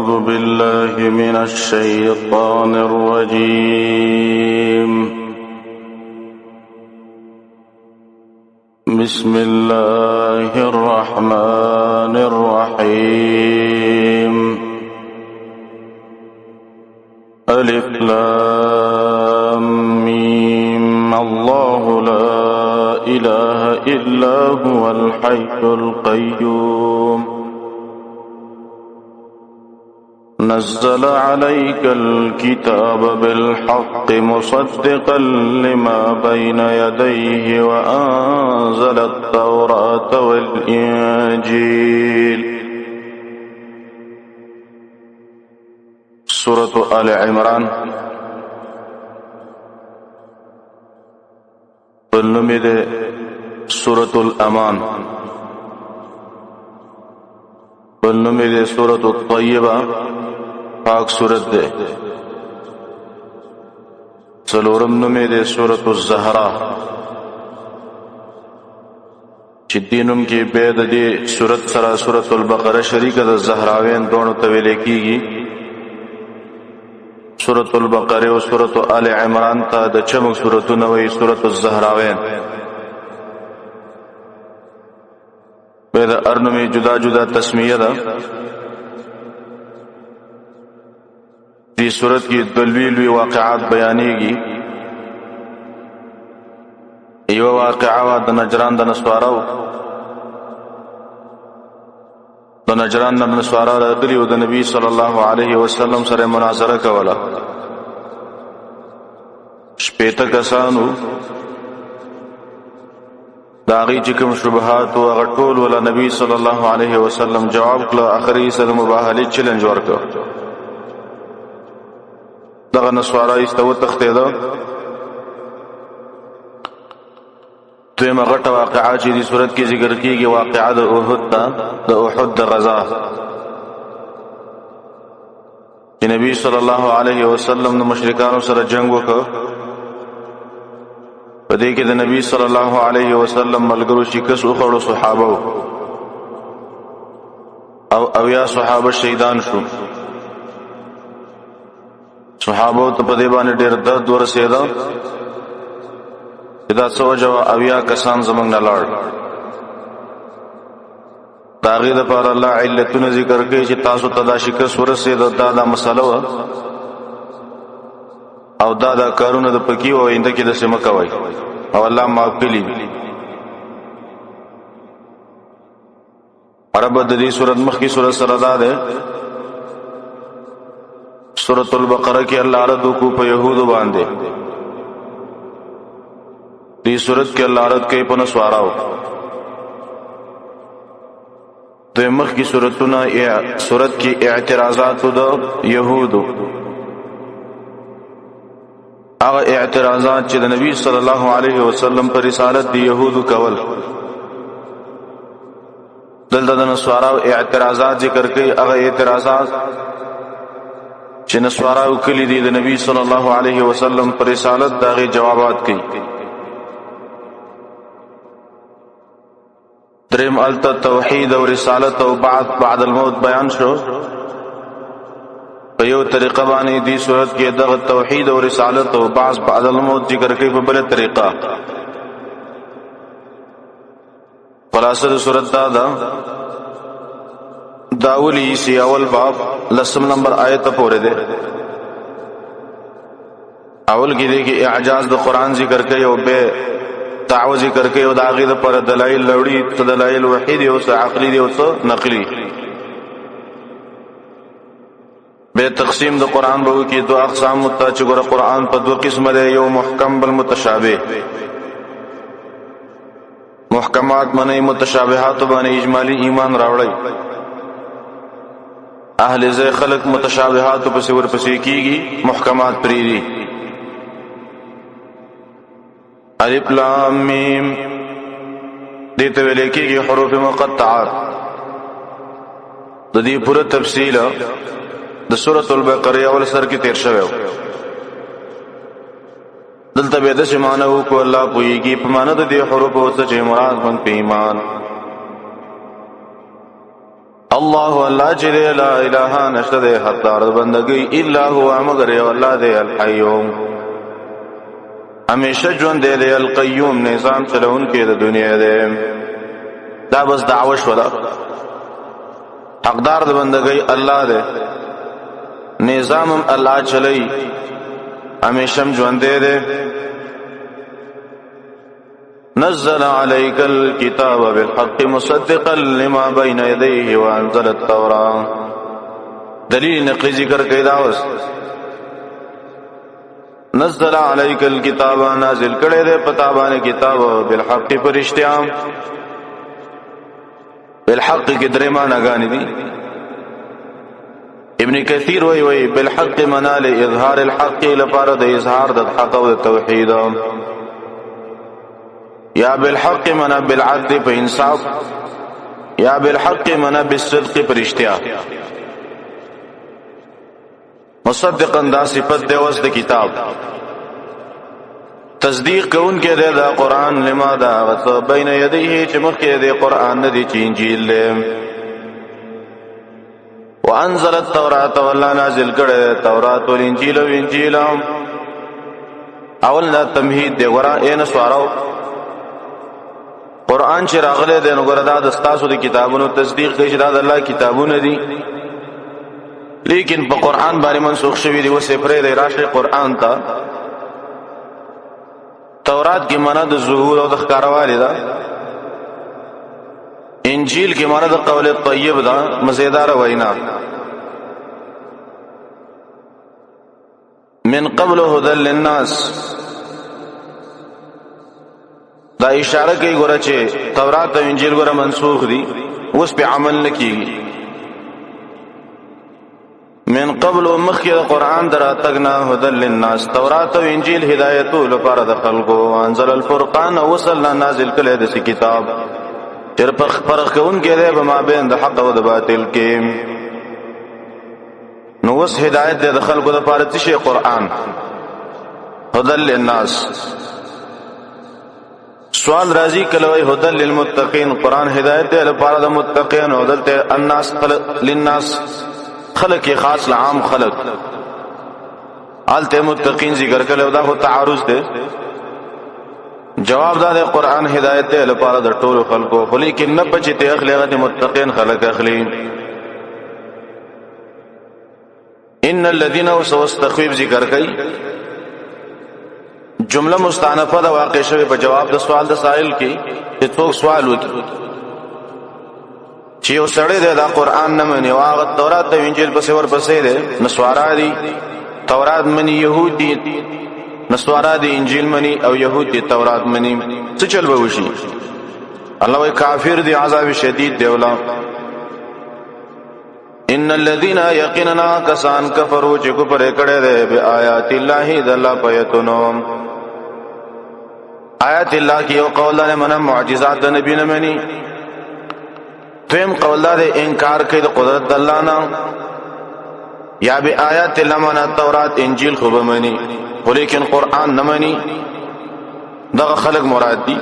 أعوذ بالله من الشيطان الرجيم. بسم الله الرحمن الرحيم. ألف لام ميم. الله لا إله إلا هو الحي القيوم. نزل عليك الكتاب بالحق مصدقا لما بين يديه وأنزل التوراة والإنجيل. سورة آل عمران بالنمد سورة الأمان بالنمد سورة الطيبة پاک سورت دے. څلورم نوم یې د سورۃ الزهرا چې دې نوم کې به د دې سورت سره سورۃ البقره شریکه د زهراوین دوه ته ویل کېږي. سورۃ البقره او سورۃ آل عمران ته د چمک سورتونه وایي سورۃ الزهراوین. به د ارنمې جدا جدا تسمیه ده. دی صورت کی دلوی واقعات بیانېږي. یو واقعا د نجران د نسوارو راغلي او د نبی صلی الله علیه وسلم سره مناظره کوله. شپېته کسانو د هغې چې کوم شبهات و هغه ټول ولا نبی صلی الله علیه وسلم جواب کړه. اخري سره مباهلې چیلنج ورکړ. دغه نسوارا ایستو تختیده. دویمه غټه واقعه چې دې صورت کې ذکر کېږي واقعه د احد ده، د احد د غزا چې نبی صلی الله علیه وسلم د مشرکانو سره جنگ وکړ. په دې کې د نبی صلی الله علیه وسلم ملګرو شکست وخوړو صحابه او اویا صحابه شهیدان شو. صحابو ته په دې باندې ډېر درد ورسېده چې دا څه وجه اویا کسان زموږ نه لاړ. د هغې دپاره الله علتونه ذکر کوي چې تاسو ته دا شکست ورسېده، دا مسله وه او دا کارونه د پکې و آینده کې داسې مه کوئ او الله معاف کړي. رب د دې صورت مخکې صورت سره دا دی. سورۃ البقره کې الله رد کو په يهودو باندې. دې سورۃ کې الله رد کوي په نسواراو. د مخ کی سورۃونه سورۃ کې اعتراضات د يهودو، هغه اعتراضات چې د نبی صلی الله علیه وسلم پر رسالت د يهودو کول. دلته د نسواراو اعتراضات ذکر کوي. هغه اعتراضات چې نسواراو کلی دي د نبی صلی الله علیه وسلم پر رسالت داغه جوابات کوي. دریم الته توحید او رسالت او بعد الموت بیان شو. په یو طریقه باندې دې صورت کې دغه توحید او رسالت او بعد الموت ذکر کوي په بل طریقه. خلاصه د صورت دا داولی سی اول باب لسم نمبر آیت پورے دے. اول کی دے کہ اعجاز د قرآن ذکر کئی او بے دعوه ذکر کئی او دا آغی دا پر دلائل لوڑی تا دلائل وحید او سا عقلی دی او سا نقلی. بے تقسیم د قرآن بہو کی دو اقسام متا چگر قرآن پا دو قسم دے. یو محکم بالمتشابہ، محکمات منی متشابہات بانی اجمالی ایمان راوڑی. اہل زی خلق متشابہات پسی ورپسی کیگی، محکمات پریدی. الف لام میم دیتا ویلے کیگی حروف مقطعات. دا دی پورا تفصیل دا سورۃ البقرہ اول سر کی تیر شویو. دلتا بیدہ سے معنی کو اللہ پوئیگی پا معنی دا دی حروف ہوتا چه مراد من پی ایمان. الله الله چې لا اله نشته حقدار بندګي الا هو مگر یو الله دی الحیوم همیشه ژوند دی القیوم نظام چلون کې د دنیا دی دا بس دعوه شولا حقدار د بندګي الله دی نظام الله چلی همیشه ژوند دی نزل عليك الكتاب بالحق مصدقا لما بين يديه وانزل التوراة دلیل نقلی ذکر کئی داوس نزل عليك الكتاب نازل کڑے دے پتابان کتاب بالحق پرشتیام بالحق کی درمان اگانی دی ابن کثیر وی بالحق منال اظہار الحق لپارد اظہار د حق و توحید یا بالحق منا بالعدل په انصاف یا بالحق منا بالصدق پر اشتیا مصدقا دا صفت دی وس د کتاب تصدیق کون کې دی دا قران لما دا غت بین یدیه چې مخکې دی قران نه دی چې انجیل دی وانزل التوراة والله نازل کړه تورات او انجیل او انجیل اول دا تمهید دی ورا این سوارو قرآن چې راغله د نو ګردا د استاسو د کتابونو تصدیق کوي چې دا د الله کتابونه دي لیکن په قرآن باندې منسوخ شوی دی وسه پرې د راشه قرآن ته تورات کې معنا د ظهور او د ښکاروالی ده انجیل کې معنا د قول طیب ده مزیدار وینا من قبل هدى للناس دا اشاره کوي ګوره چې تورات او انجیل ګوره منسوخ دي اوس په عمل نکېږي من قبل مخکې قرآن دراتګنا هدى للناس تورات او انجیل هدایت لپاره د خلکو انزل الفرقان وصلنا نازل کله د کتاب تر فرق کون کې ده به مابین د حق او د باطل کې نو وس هدایت د خلکو لپاره چې قرآن هدى للناس سوال راضی کلوی هدل للمتقین قرآن ہدایت دے لپاره د متقین او دلته الناس للناس خلق خاص لعام خلق آلته متقین ذکر کلو دا هو تعارض دے جواب دا دے قرآن ہدایت دے لپاره د ټول خلقو لیکن نه بچته اخلی غد متقین خلق اخلی ان الذين واستخويب ذکر کئ جمله مستانفه دا واقع شوی په جواب د سوال د سائل کې چې څوک سوال وکړي چې یو سړی د قرآن نه مني او هغه تورات او انجیل پسې ورپسې دی نسوارا دي تورات مني يهود دي نسوارا دي انجیل مني او يهود دي تورات مني څه چل به وشي الله وی کافر دي عذاب شدید دی ولا ان الذين يقيننا كسان كفروا چې کفر کړه دي بیاات الله د الله پیتونو آیات الله کی یو قول نه من معجزات د نبی نه مني تم قول ده انکار کوي د قدرت الله نه یا به آیات الله من تورات انجیل خو به مني ولیکن قرآن نه مني دغه خلق مراد دي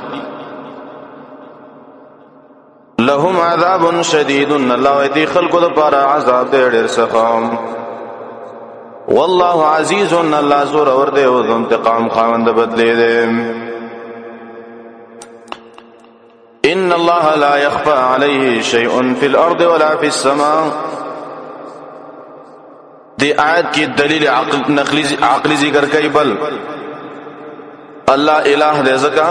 لهم عذاب شدید الله دې خلقو د پاره عذاب ډېر سخت والله عزیز الله زور اور دې او انتقام خاوند بدلی دې ان الله لا يخفى عليه شيء في الارض ولا في السماء دی آیت کی دلیل عقلی ذکر کوي بل الله الہ دې زکا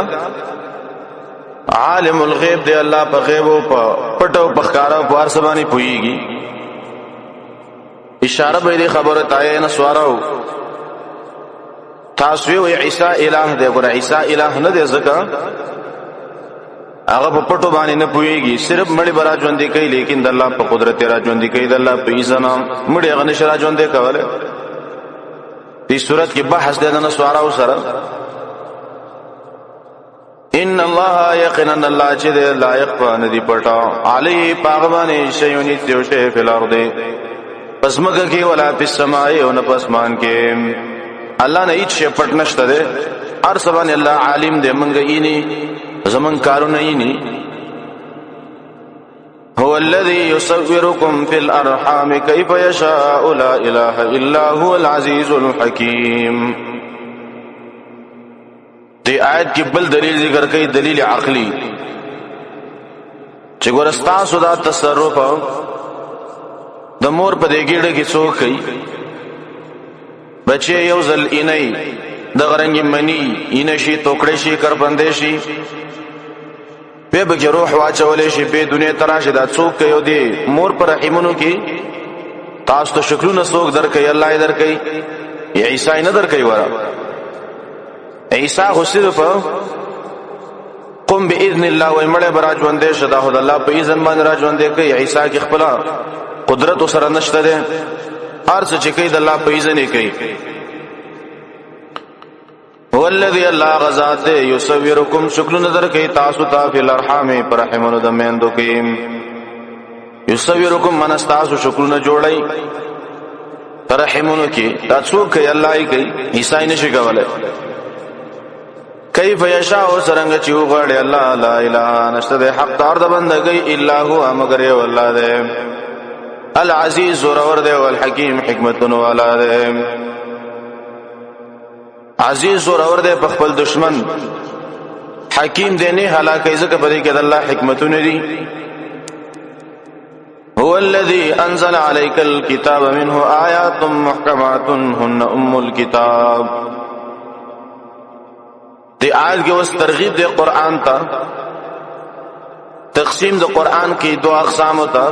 عالم الغیب دی الله په غیب او په پټو په ښکارا په ارسبانی پويږي اشاره به دې خبره تای نه سوارو تاسو وی عیسی الہ دی ګور عیسی الہ نه دی زکا هغه په پټو باندې نه پويږي صرف مړي برا ژوند کوي لیکن د الله په قدرت را ژوند کوي د الله په ایزنا مړي هغه نشرا ژوند کوي دې صورت کې بحث ده نه سوارو سره ان الله یقینا الله چې لا يخفى ندی پټا علی پاغبانه شیونی دیو شه فی الارض پس مګه کې ولا فی السماء او نه پسمان کې الله نه هیڅ پټ نشته ده هر سبحان الله عالم دې منګ اینی زمون کارونه اینی هو الذي يصوركم في الارحام كيف يشاء لا اله الا هو العزيز الحكيم. دی آیت کی بل دلیل ذکر کئی، دلیل عقلی، چې ګورستاسو دا تصرف د مور په دې ګډه کې څوک کوي، بچي یو ځل اینای د غرنګ منی اینه شي، توکړې شي، کربندې شي، په بګ روح واچولې شي، په دنیا تراشه دا څوک کوي دی مور پر رحمونو کې. تاسو ته شکلونه څوک درکې؟ الله یې درکې، عیسی نه درکې. ورا عیسی خو صرف قم باذن الله وای مړ براج باندې شدا خدای الله په اذن باندې راج باندې کوي. عیسی کې خپل قدرت سره نشته ده، هر څه چې کوي د الله په اذن یې کوي. هو الذي الله غزاد يصوركم شکل نظر کوي تاسو ته په الارحام پر رحمونو د میندو کې. يصوركم من تاسو شکلونه جوړای پر رحمونو کې، تاسو کوي الله یې کوي، عیسی نشي کولای. کیف یشاء سرنګ چې وغړي الله لا اله نشته د حق دار د بندګي الا هو مگر یو الله دی، العزیز زورور دی، والحکیم حکمتون والا دی. عزیز زورور دی په خپل دشمن، حکیم دی نه هلاکه ځکه پدې کې د الله حکمتونه دي. هو الذي انزل عليك الكتاب منه آيات محكمات هن ام الكتاب. دی آیت کې اوس ترغیب دی قرآن ته، تقسیم د قرآن کې دو اقسام ہوتا،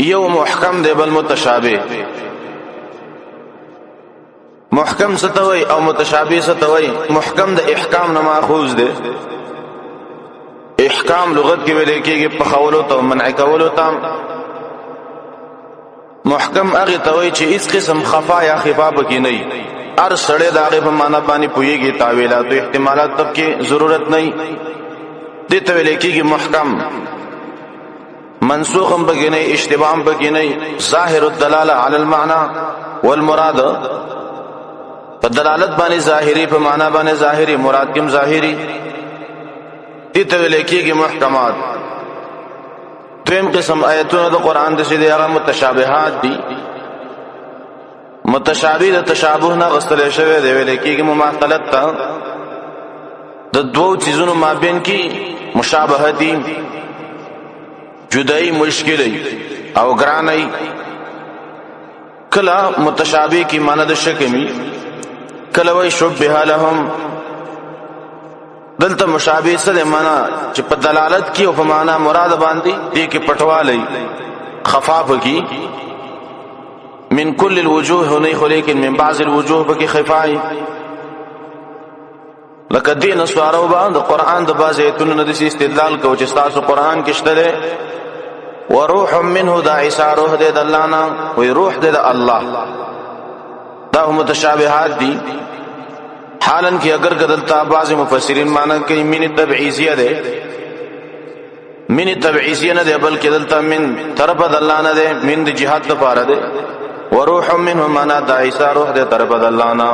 یو محکم دی بل متشابه. محکم ستوي او متشابه ستوي. محکم د احکام نه ماخوذ دی. احکام لغت کې ویل کېږي په خولو ته منع کولو ته. محکم هغه ته وایي چې هیڅ قسم خفا یا خفا پکې نه وي، هر سړی د هغې په معنا باندې پوهېږي، تاویلات او احتمالات تب کې ضرورت نه وي. دې ته ویل کېږي محکم. منسوخ هم پکې نه وي، اشتباه هم پکې نه وي. ظاهر الدلاله علی المعنى والمراد، په دلالت باندې ظاهري، په معنا باندې ظاهري، مراد کې ظاهري. دې ته ویل کېږي محکمات. دویم قسم آیتونه د قرآن د چې دی هغه متشابهات دي. متشابه د تشابه نه غستل شوی دی، ویل کېږي مماثلت ته. د دوو چیزونو مابین کې مشابهت دي، جدائی مشکل او ګرانۍ. کله متشابه کی معنی د شکمی، کله وی شبه لهم. دلته مشابه سره معنا چې په دلالت کې او په معنا مراد باندې دې کې پټوالی خفاف کی. من كل الوجوه نه خو لیکن من بعض الوجوه بکی خفای. لکه دین سوارو باندې قرآن د بعض ایتونو نه د استدلال کو چې تاسو قرآن کې شته وروح منه دا عیسی روح دې د الله نه، وی روح دې د الله. دا متشابهات دي. حالن کې اگر کدلتا بعض مفسرین معنی کوي من تبعیضیه ده، من تبعیضیه نه ده بلکې دلته من طرف د الله نه ده، من د جهاد لپاره ده. وروح منه معنا د عیسی روح دې طرف د الله نه.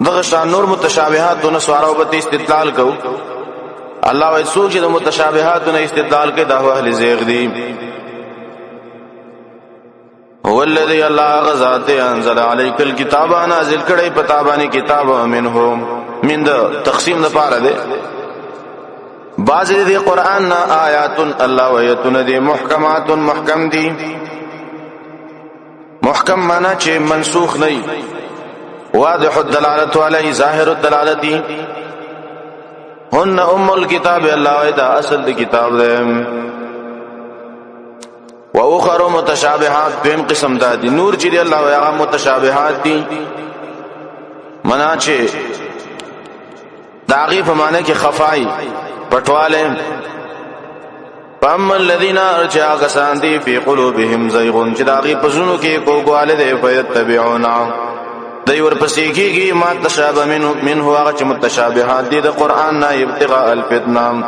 دغه شان نور متشابهات دونه سوارو به استدلال کو. الله وایي څوک چې د متشابهات نه استدلال کوي دا اهل زیغ دي. هو الذي الله غزاد انزل عليك الكتاب نازل کړي پتا باندې کتاب منهم من د تقسیم لپاره ده. بعض دې قران نا آیات الله وایتون دي محکمات محکم دي. محکم معنا چې منسوخ نه، واضح الدلاله علی ظاهر الدلاله. هن ام الكتاب الله وایدا اصل د کتاب ده. و اخر متشابهات دیم قسم دا دی. نور چې دی الله وایغه متشابهات دي، معنا چې داغي په معنی کې خفای پټواله. فاما الذين ارجع غسان دي في قلوبهم زيغ چې داغي پزونو کې کوګواله دی، فیتبعون دی ورپسې کېږي ما تشابه منه هغه چې متشابهات دي د قران نه، ابتغاء الفتنه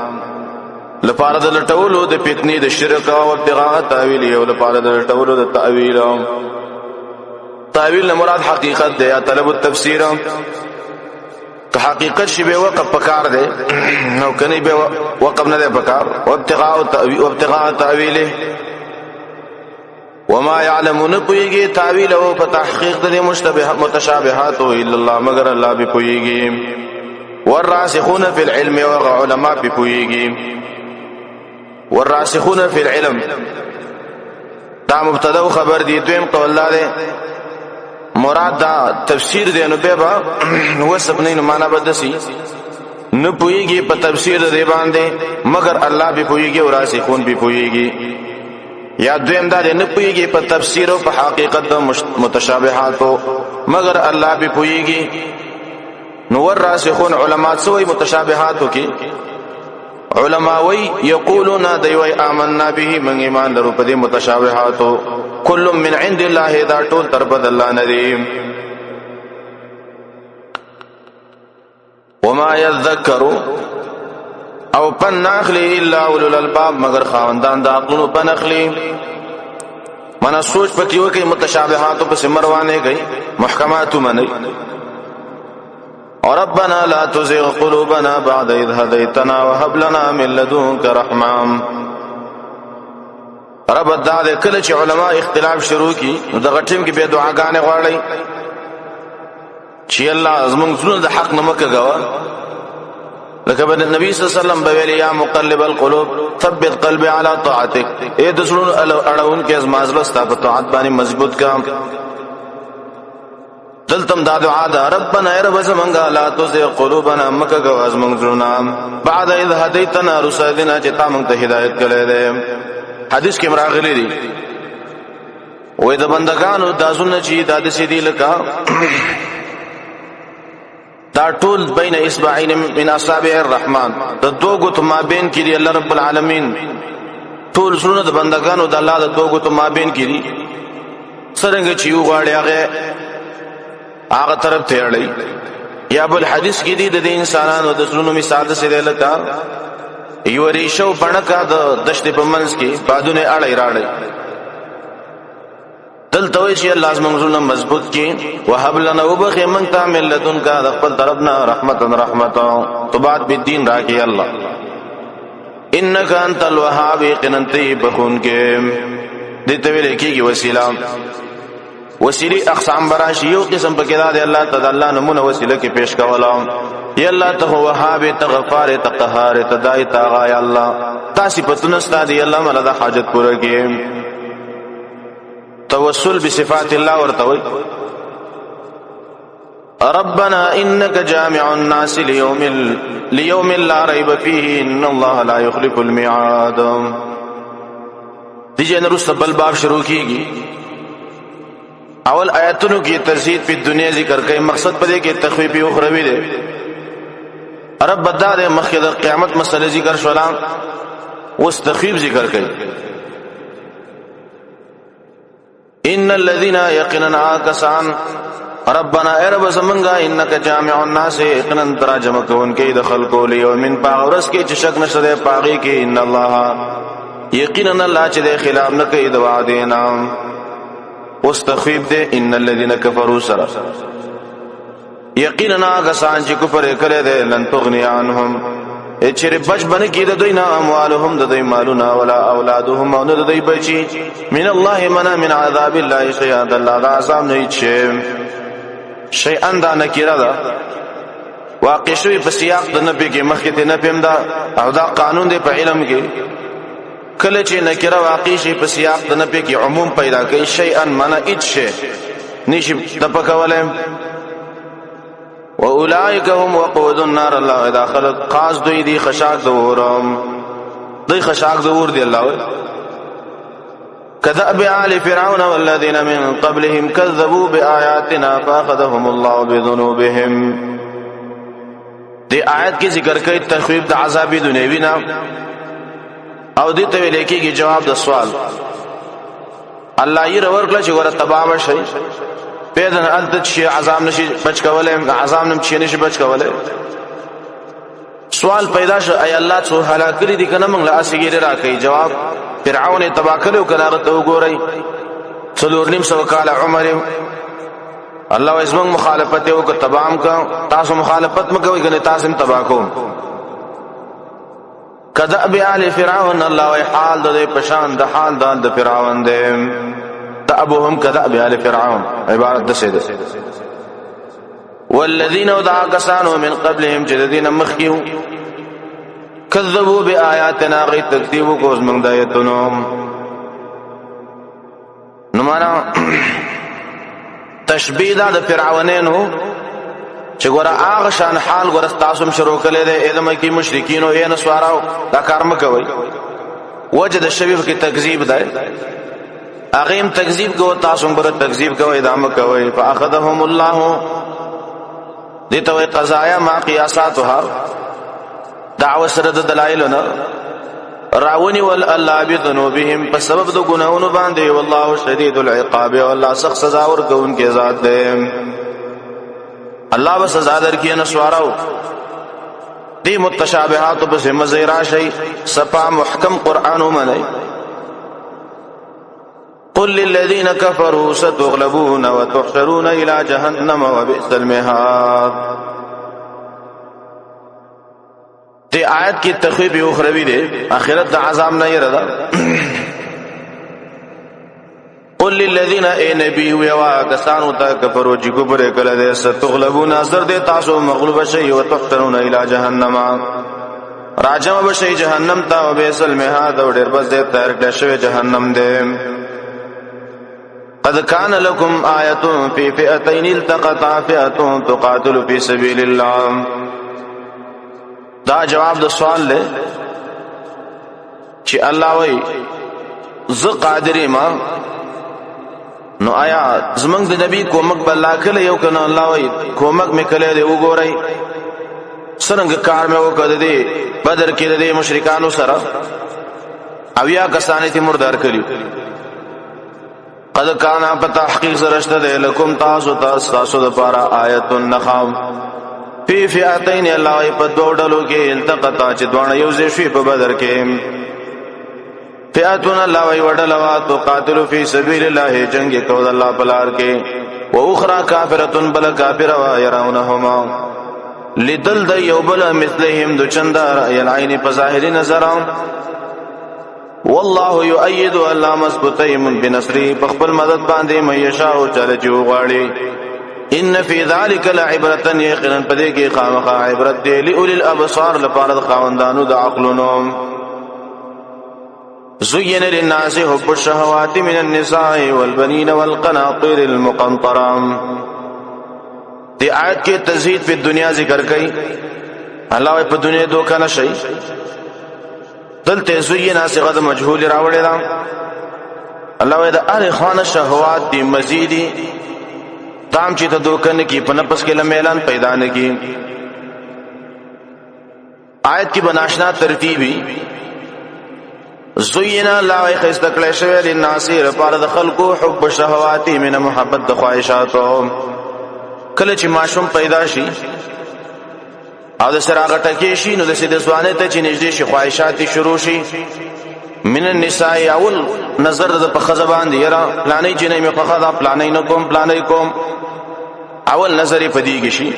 لپاره د لټولو د فتنې د شرک او ابتغاء تاویل، او لپاره د لټولو د تاویل. تاویل نه مراد حقیقت دی یا طلب التفسیر. که حقیقت شی به وقف پکار دی نو کني به وقف نه دی پکار وابتغاء تاویله وما يعلمون پویږي تاویل او په تحقیق د متشابهات الا الله مگر الله به پویږي والراسخون في العلم وعلماء به پویږي والراسخون في العلم دا مبتدا او خبر دي دویم قول الله مراد دا تفسیر دی نو به با وسب نه معنا بدسي نه پویږي په تفسیر دی باندې مگر الله به پویږي او راسخون به پویږي یا دویم دا نه پویږي په تفسیر او په حقیقت د متشابهات مگر الله به پویږي نو وراسخون علما سوی متشابهات کی علما وی یقولون دوی آمنا به من ایمان لرو په دې متشابهات کل من عند الله دا ټول تر بد الله ندی وما يذكر او پن ناخلی الا اولو الالباب مگر خاوندان دا عقلونو پن اخلی منا سوچ پکیو که متشابهاتو پس مروانه گئی محکماتو منی ربنا لا تزغ قلوبنا بعد اذ هديتنا وهب لنا من لدنك رحمه رب دا د کله چې علما اختلاف شروع کی نو دغه ټیم کې به دعاګانې غواړي چې الله زموږ زړه د حق نه مکه غوا لکه به نبی صلی الله علیه وسلم بویل یا مقلب القلوب ثبت قلبي على طاعتك اے د زړونو اړهون کې ازمازله ستا په طاعت باندې مضبوط کام دلتم دا دعا دا ربنا ای رب زمونږه لا تزغ قلوبنا مکه غوا زموږ زړونه بعد اذ هديتنا رسالنا چې تا موږ ته هدایت کړې ده حدیث کې مراغلی دي وې د بندگانو دازونه چې د سیدی لکا دا ټول بین اصبعین من اصابع الرحمن د دوه غوت مابین کې دی الله رب العالمین ټول زړونه د بندگانو د الله د دوه غوت مابین کې دي څنګه چې یو غاړي هغه طرف ته اړي یا بل حدیث کې دی د انسانانو د زړونو مثال د سیدی لکا یو ریشو بڼکا د دشت په منځ کې بادونه اړای راړي دلته وی چې الله زموږ مضبوط کې وهب لنا وبخ من تعمل لدن کا د خپل طرفنا رحمتا تبات بالدین راکی الله انک انت الوهاب قننتی بخون کې دته ویل کېږي وسیله اقسام براشي یو قسم پکې دا الله تعالی نمونه وسیله کې پیش کولا یا الله ته وهاب ته غفار ته قهار ته دای تا یا الله تاسو پتون استاد یا الله مله حاجت پوره کې توسل بصفات الله ورتوي ربنا انك جامع الناس ليوم لا ريب فيه ان الله لا يخلف الميعاد دیجه نرست بل باب شروع کیږي اول آیاتونو کی ترزید په دنیا ذکر کوي مقصد پدې کې تخویف او اخروی دی رب بدار مخکې د قیامت مسله ذکر شولا اوس تخویف ذکر کوي ان الذين يقيننا كسان ربنا اے رب زمنګا انک جامع الناس یقینا تراجم کون کې د خلقو لیومن پاورس کې چې شک نشته پاغي کې ان الله یقینا الله چې د خلاف نه کوي د وعده نام اوس تخویف دے ان الذين كفروا سر یقینا کسان چې کفر کړي دي لن تغني عنهم اچره بچ بن کې د دوی نه اموالهم د دوی مالونه ولا اولادهم او د دوی بچي من الله منا من عذاب الله شيئا الله عذاب نه شيئا دا نکره ده واقع شوی په سیاق د نبی کې مخکې ته نه پم دا او دا قانون دی په علم کې کله چې نکره واقع شي په سیاق د نبی کې عموم پیدا کوي شيئا منا اچ شي نشي د پکواله واولئک هم وقود النار الله اذا خلق خاص دوی دی خشاک دورم دوی خشاک دور دی الله كذب آل فرعون والذين من قبلهم كذبوا بآياتنا فأخذهم الله بذنوبهم دی آیت کی ذکر کوي تخویف د عذاب دنیوی نه او دې ته ویل کېږي جواب د سوال الله یې ورکړه چې ګوره تباہ شي پیدن الته شي عذاب نشي بچ کولای عذاب نم شي نشي بچ کولای سوال پیدا شو ای الله څو هلاک کړي دي کنه موږ لا اسګیر راکې جواب فرعون تباہ کړو کنه ته وګورئ څلور نیم سو کال عمر الله اسمن مخالفت یو کو تبام کا تاسو مخالفت مکوئ کنه تاسو تبا کو کذب آل فرعون الله وی حال د پشان د حال د فرعون دې تابهم کذب آل فرعون عبارت د سید والذین ودعوا من قبلهم جددین مخیو کذبوا بآیاتنا غی تکذیب کو من دایتونو نو معنا تشبیه د فرعونانو چې ګوره هغه شان حال ګوره تاسو شروع کړي د علم کې مشرکین او یې نسواراو دا کار مکوي وجد الشبیب کې تکذیب ده هغه هم تکذیب کوي تاسو هم بر تکذیب کوي دا مکوي فاخذهم الله دته وی قضایا ما قیاساتها دعوه سره د دلایلنا راونی ول الله بذنوبهم په سبب د ګناونو باندې والله شدید العقاب والله سخت سزا ورکوونکی ذات دی الله بس سزا درکې نسواراو دی متشابهات بس مزیرا شی صفا محکم قران ومني قل للذين كفروا ستغلبون وتحشرون الى جهنم وبئس المهاد دی آیت کی تخویب اخروی دی آخرت دا عذاب نه یره قل للذین ای نبی ویوا کسانو تا کفرو چې کفر کړه دې ستغلبون اثر دې تاسو مغلوب شئ او تحشرون الی جهنم راجم بشئ جهنم تا وبئس المهاد او ډیر بس دې تر کړه شوی جهنم دې قد كان لكم آیه فی فئتین التقطا فئه تقاتل فی سبیل الله دا جواب د سوال له چې الله وای ز قادر ما نو آیا زمنګ د نبی کومک بل کله یو کنه الله وای کومک می کله دی وګورئ څنګه کار مې وکړ دی بدر کې د مشرکانو سره اویا کسانې ته مردار کړی قد کان په تحقیق سرشته ده لکم تاسو د پارا آیت النخام فی فئتین الله په دوړلو کې التقطا چې دوه یو ځای شي په بدر کې فئتون الله وی وډلوا تو قاتل فی سبیل الله جنگ کول الله بلار کې او اخرى کافرتون بل کافر وا يرونهما لدل د یوبل مثلهم دو چندار یلعین په ظاهری نظر والله یؤید الله مسبتیم بنصری بخبل مدد باندې مېشا او چل جو غاړي ان فی ذلک لعبرة یقینا پدې کې خامخا عبرت دی لئول الابصار لپاره د خاوندانو د عقلونو زین للناس حب الشهوات من النساء والبنین والقناطیر المقنطرة دی آیت کې تزهید په دنیا ذکر کړي الله په دنیا دوکه نشي دلته زین صيغه مجهول راوړل الله د اره خانه شهوات دی مزیدی دام چې ته دوکن کی په نفس کې لمیلان پیدا نه کی آیت کی بناشنا ترتیبی زینا لا خستکل شوی للناصر پر د خلقو حب الشهوات من محبت د خواهشات کله چې ماشوم پیدا شي او د سراغه ټکی شي نو د سید سوانه ته چې نږدې شي خواهشات شروع شي من النساء اول نظر د په خزبان دی را پلانې جنې مې په خدا پلانې نه کوم پلانې کوم اول نظر په دیږي شي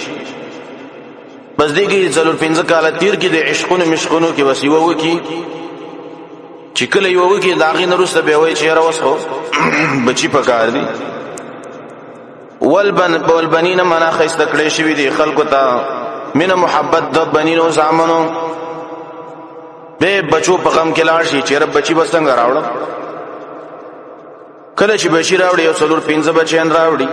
بس دیږي ضرور 15 کال تیر کې د عشقونو مشقونو کې وسیوه وکي چې کله یو وکي داغې نرسته به وای چې را وسو بچی پکار دي والبنین منا خسته کړې شوی دي خلکو ته من محبت د بنینو زامنو به بچو په غم کې لاړ شي چې رب بچي بسنګ راوړم کله چې بشیر راوړي او څلور 15 بچیان راوړي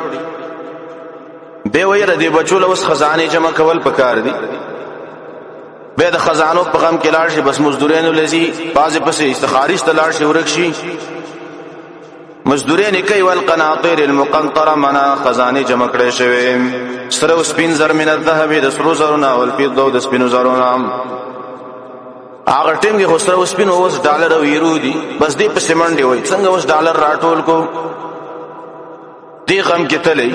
به ویره دی بچو له وس خزانه جمع کول پکار دي به د خزانو په غم کې لاړ شي بس مزدورانو لذي باز پسې استخارش ته لاړ شي ورک شي مزدورین کوي والقناطیر المقنطره منا خزانه جمع کړي شوی سره سپین زر من الذهب د سرو زرنا او الفضه د سپینو زرنا هغه ټیم کې خسره سپین اوس ډالر او یورو دي بس دې په سیمنډي وای څنګه اوس ډالر راټول کو دې غم کې تلې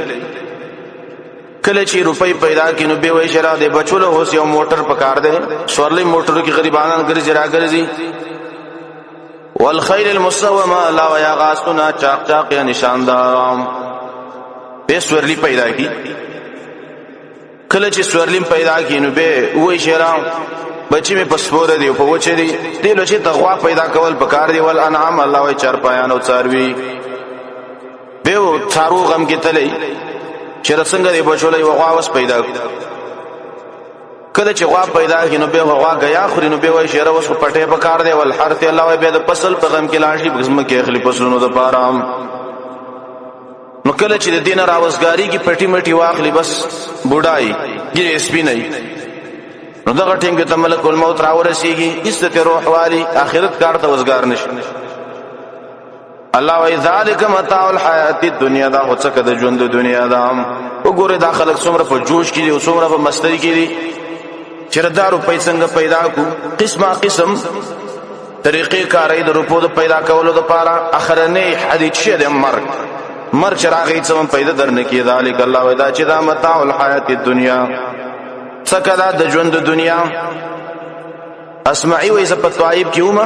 کله چې روپۍ پیدا کینو به وای شرا دې بچولو اوس یو موټر پکار دې سورلې موټرو کې غریبانان ګرځي راګرځي والخيل المسومه لا ويا غاسنا چاق چاق نشاندار به سورلی پیدا کی کله چې سورلیم پیدا کی نو به وای شیرام بچی می پسپور دی په وچه دی دلو چې تغوا پیدا کول پکار دی ول انعام الله وای چر پایان او څاروي به څارو غم کې تلې چې رسنګ دی بچولې وغوا وس پیدا کله چې غوا پیدا کی نو به غوا غیا خوري نو به وای شیره وس پټه پکار دی ول حرث الله وای به د فصل په غم کې لاشي بزم کې اخلي فصلونو د پارام نو کله چې د دین راوسګاری کی پټی مټی واخلي بس بوډای ګیره سپینای نو دغه ټینګ ته ملک الموت راورسیږي عزت روح والی اخرت کار ته وزګار نشي الله وی ذالک متاع الحیات الدنیا دا هڅه د ژوند د دنیا دا وګوره دا خلک څومره په جوش کې دي او څومره په مستری کې دي چردارو پیسې پیدا کو قسمه قسم طریقې کارې د روپو د پیدا کولو د پاره اخرنه حدیث شه د مرګ چراغی څوم پیدا درنه کې ذالک الله وی دا چې دا متاع الحیات الدنیا سکدا د ژوند د دنیا اسمعي وې زپ طائب کیوما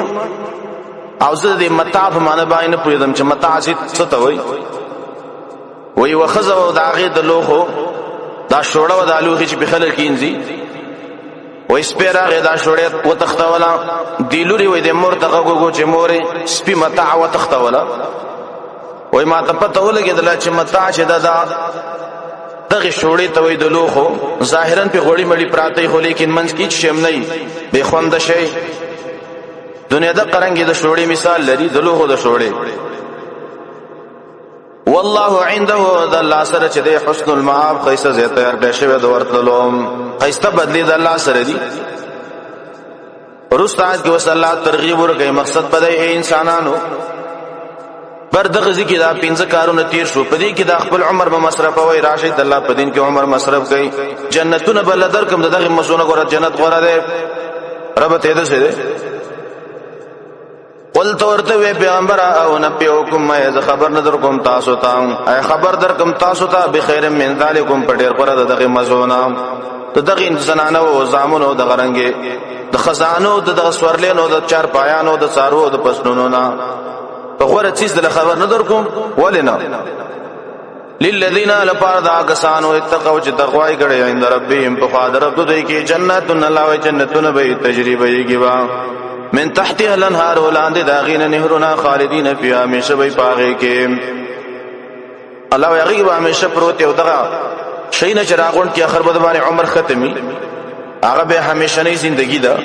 او زه د متاع په معنی باندې پوهیدم چې متاع څه ته وای وخذو د هغه د لوخو دا شوړه د الوخي چې په خلک کینځي وای سپیراغه دا شوړه و تختولا دیلوري وې د مور دغه غوګو چې مورې سپی متاع و تختولا وای ما ته پته ولګیدل چې متاع چې دا دغه شوړې ته وې د لوخو ظاهرا په غوړی مړی پراته خو لیکن منځ کې شم نه به خوند شي دنیا د قرنګي د شوړې مثال لري د لوخو د شوړې والله عنده د الله سره چې د حسن المآب قیسه زه تیار بشوي د ورتلوم قیسه بدلی د الله سره دي ورستاد کې وسله ترغیب ورکې مقصد بده انسانانو بر دغه ذکر دا پنځه کارونه تیر شو پدې کې د خپل عمر به مصرف وای راشد الله په دین کې عمر مصرف کړي جنتونه بل درکم دغه مزونه غره جنت غره ده رب ته دې سره قل تورته پیغمبر او نبئکم ما خبر نظر کوم تاسو ته اي خبر درکم تاسو ته بخیر من ذالکم پډیر پر دغه مزونه دغه زنانه او زامنو د غرنګي د خزانو د سورلینو د چار پایانو د سارو د پسنونو نه په غوړه چیز د خبر نه در کوم ولنا للذین لپاره کسانو اتقوا چې تقوای کړي عند ربهم په خاطر رب دوی کې جنتون الله و جنتون به تجربه کیږي من تحتها الانهار ولاندې داغین نهرنا خالدین فیها همیشه به پاغه کې الله یغي به همیشه پروت یو دغه شینه چراغون کې اخر بده باندې عمر ختمي هغه به همیشه نه ژوندۍ ده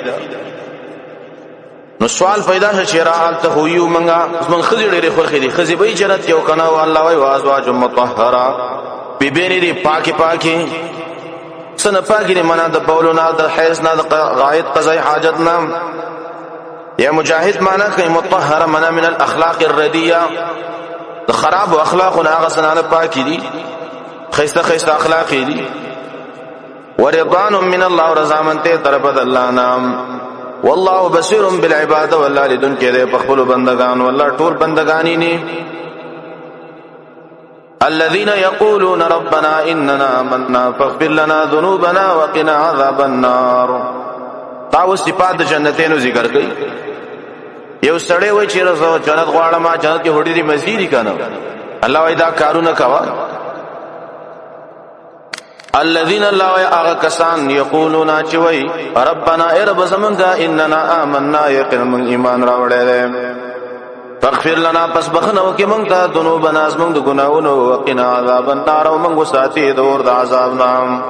نو سوال پیدا شي چې راحت ته هویو منګه من خزي ډېرې خوخې دي خزي به جنت یو کنه او الله وای وازواج مطهره بیبینی دي پاکي سن پاکي نه د بولنا د حیض نه د غایت قضای حاجت نه یا مجاهد معنا کوي مطهره معنا من الاخلاق الردیه د خراب اخلاق نه هغه سنانه پاکي دي خيسته اخلاق دي ورضوان من الله رضامنته طرف الله نام والله بصير بالعباد والله لدن کې د خپل بندگان والله ټول بندگانی نه الذين يقولون ربنا اننا آمنا فاغفر لنا ذنوبنا وقنا عذاب النار تاو صفات جنتینو ذکر کړي یو سړی وای چې رسو جنت غواړم جنت کې هډې دي مزيدي کنه الله وای دا کارونه کوا الذين الله اغا کسان یقولون چوي ربنا ارب زمنګا اننا آمنا یقینا من ایمان راوړل فاغفر لنا پس بخنو کې مونږ ته ذنوبنا زمونږ د ګناونو وقنا عذاب النار او مونږ ساتي دور د عذاب نام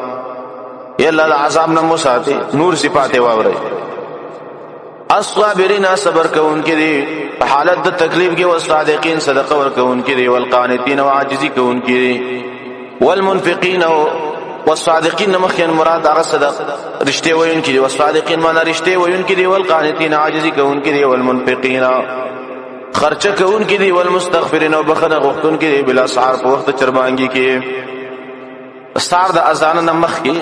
یلا د عذاب نام ساتي نور صفات واوري الصابرین صبر کوونکې دي په حالت د تکلیف کې او صادقین صدقه ورکوونکې دي والقانتین او عاجزي کوونکې دي والمنفقین والصادقین مخکې مراد هغه صدق رښتې وایونکي دي والصادقین معنا رښتې وایونکي دي والقانتین عاجزي کوونکي دي والمنفقین خرچه کوونکي دي والمستغفرین او بخنه غوښتونکي دي بلا سحر په وخت چربانګي کې سار د اذان نمخ کې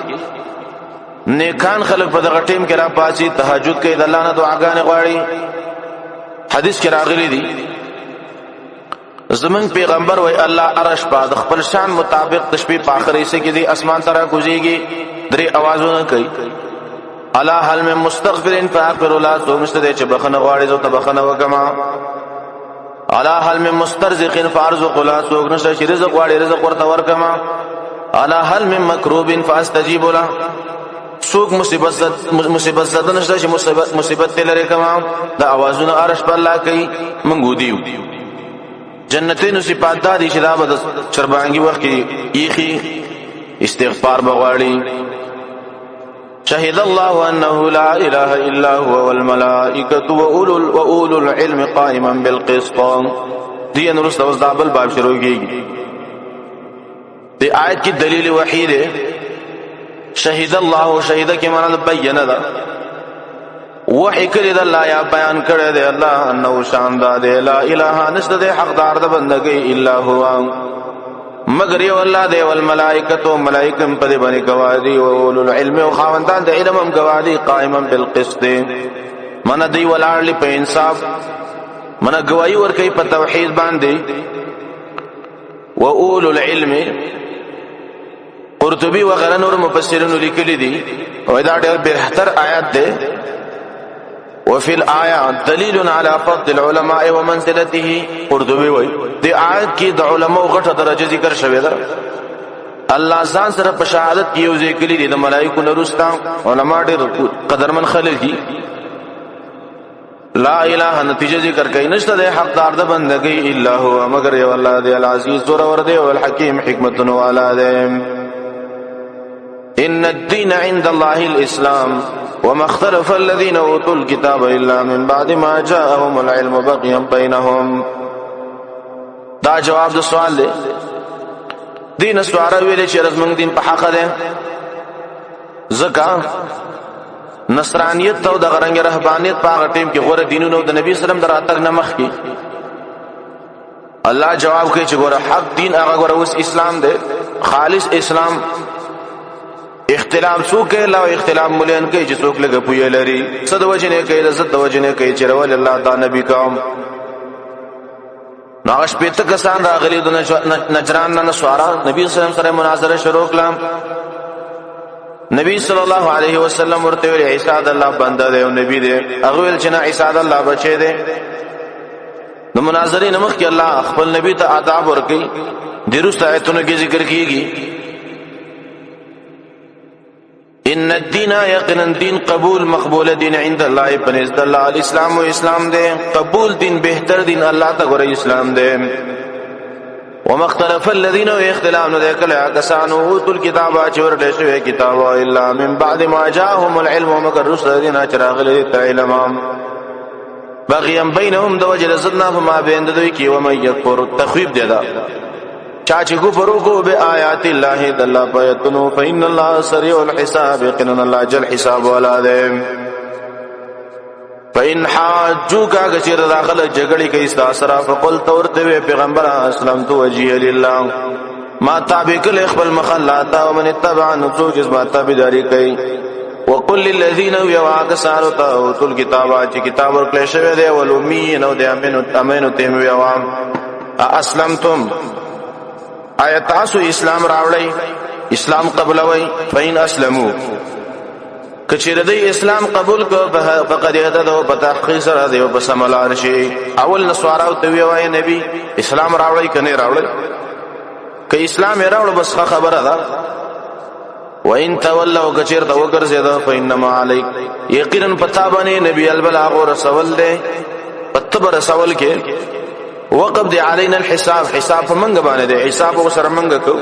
نیکان خلق په دغه ټیم کې را پاسي تهجد کوي د الله نه دعاګانې غواړي حدیث کې راغلي دي زمون پیغمبر وای الله عرش په د خپل شان مطابق د شپې په اخر حصے کې دی اسمان ترا کوزيږي درې आवाजونه کوي الا هل من مستغفرین فاغفر الله تو مستدې چې بخنه غواړي زو ته بخنه وکما الا هل من مسترزق فارزق لا سوق نشته چې رزق واړي رزق ورته ورکما الا هل من مکروب فاستجيب له سوق مصیبت زده نشته چې مصیبت لري کما دا आवाजونه عرش پر الله کوي منګو دیو جنتینو صفات دي چې دا بد چربانګي وخت یخي استغفار بغواړي شهد الله انه لا اله الا هو والملائکه واولو العلم قائما بالقسط دي ان رسل وذابل باب شروع کیږي دی آیت کی دلیل وحید ہے شهد الله شهد کی معنی بیان ده وحی کړی ده الله یا بیان کړی ده الله انه شاندار ده لا اله نشته ده حقدار ده بندګي الا هو مگر یو الله دی والملائکه ملائکم په دې باندې گواهی او اولو العلم او خاوندان د علم هم گواهی قائما بالقسط من دی ولعل په انصاف من گواهی ور کوي په توحید باندې او اولو العلم قرطبی وغيرها نور مفسرین لیکلي دي او دا ډېر بهتر آیات ده وفي الآيات دليل على فضل العلماء ومنزلته قرطبي وای دی آیت کې د علماء غټه درجه ذکر شوی ده الله ځان سره په شهادت کې یو ذکر لري د ملائکو نورستا علما ډېر قدرمن خلک دي لا اله نتیجه ذکر کوي نشته د حقدار د بندګي الا هو مگر یو الله دی العزیز زور ور دی او الحکیم حکمت والا دی ان الدين عند الله الاسلام وما اختلف الذين اوتوا الكتاب الا من بعد ما جاءهم العلم بغيا بينهم دا جواب د سوال دی دین سواره ویلې چې رزمنګ دین په حق ده زکا نصرانیت او د غرنګ رهبانیت په هغه ټیم کې غوړه دینونو د نبی سلام دراتګ نمخ کې الله جواب کوي چې ګوره حق دین هغه ګوره اوس اسلام دی خالص اسلام اختلاف سو کې لا اختلاف مولین کې چې څوک لګ پوی لري صد وجنه کې عزت وجنه کې چې رول الله دا نبی قوم ناش پته کسان راغلي د نجران نه سوارا نبی صلی الله علیه وسلم مناظره شروع کړه نبی صلی الله علیه وسلم ورته ویل عیسی د الله بنده دی او نبی دی هغه ویل چې نه عیسی د الله بچی دی د مناظرې نمخ کې الله خپل نبی ته آداب ورکړي درست آیتونو کې ذکر کیږي ان الدين يقينا دين قبول مقبول دين عند الله بنزد الله الاسلام و اسلام دے قبول دين بهتر دين الله ته ګورې اسلام دے ومختلف الذين اختلاف نو کله کسانو اوتل کتاب چور له شوی کتاب الا من بعد ما جاءهم العلم مگر رسل دین چراغ له علم بغيا بينهم دو وجل زدنا فما بين دوی کی و من يكفر تخويب دیدا چاچی گفرو کو بے آیات اللہ دلہ پیتنو فإن اللہ سریع الحساب قنن اللہ جل حساب والا دے فإن حاجو کا گچر داخل جگڑی کئی استاسرا فقل تورتوے پیغمبر اسلمت وجیہ للہ ما تابق الاخبر مخلاتا ومن اتبع نسوجز ما تابداری کئی وقل للذین ویواکسانو تاوتو الكتابا چی کتاب ورکلشوے دے والامین او دے امینو تیم ویوام اسلمتم آیت تاسو اسلام راوړی اسلام قبولوي فین اسلمو کچیر دی اسلام قبول کو فقد اهتدوا بتحقیق سره دی په سملار شي اول نسوارو ته وی نبی اسلام راوړی کنه راوړی ک اسلام راوړ بس خبره ده وان تولوا کچیر ته وګرځیدا فینما علیک یقینا پتا باندې نبی البلاغ رسول دی پتبر رسول کې وقب دی علینا الحساب حساب منګ باندې دی حساب وسره منګ کو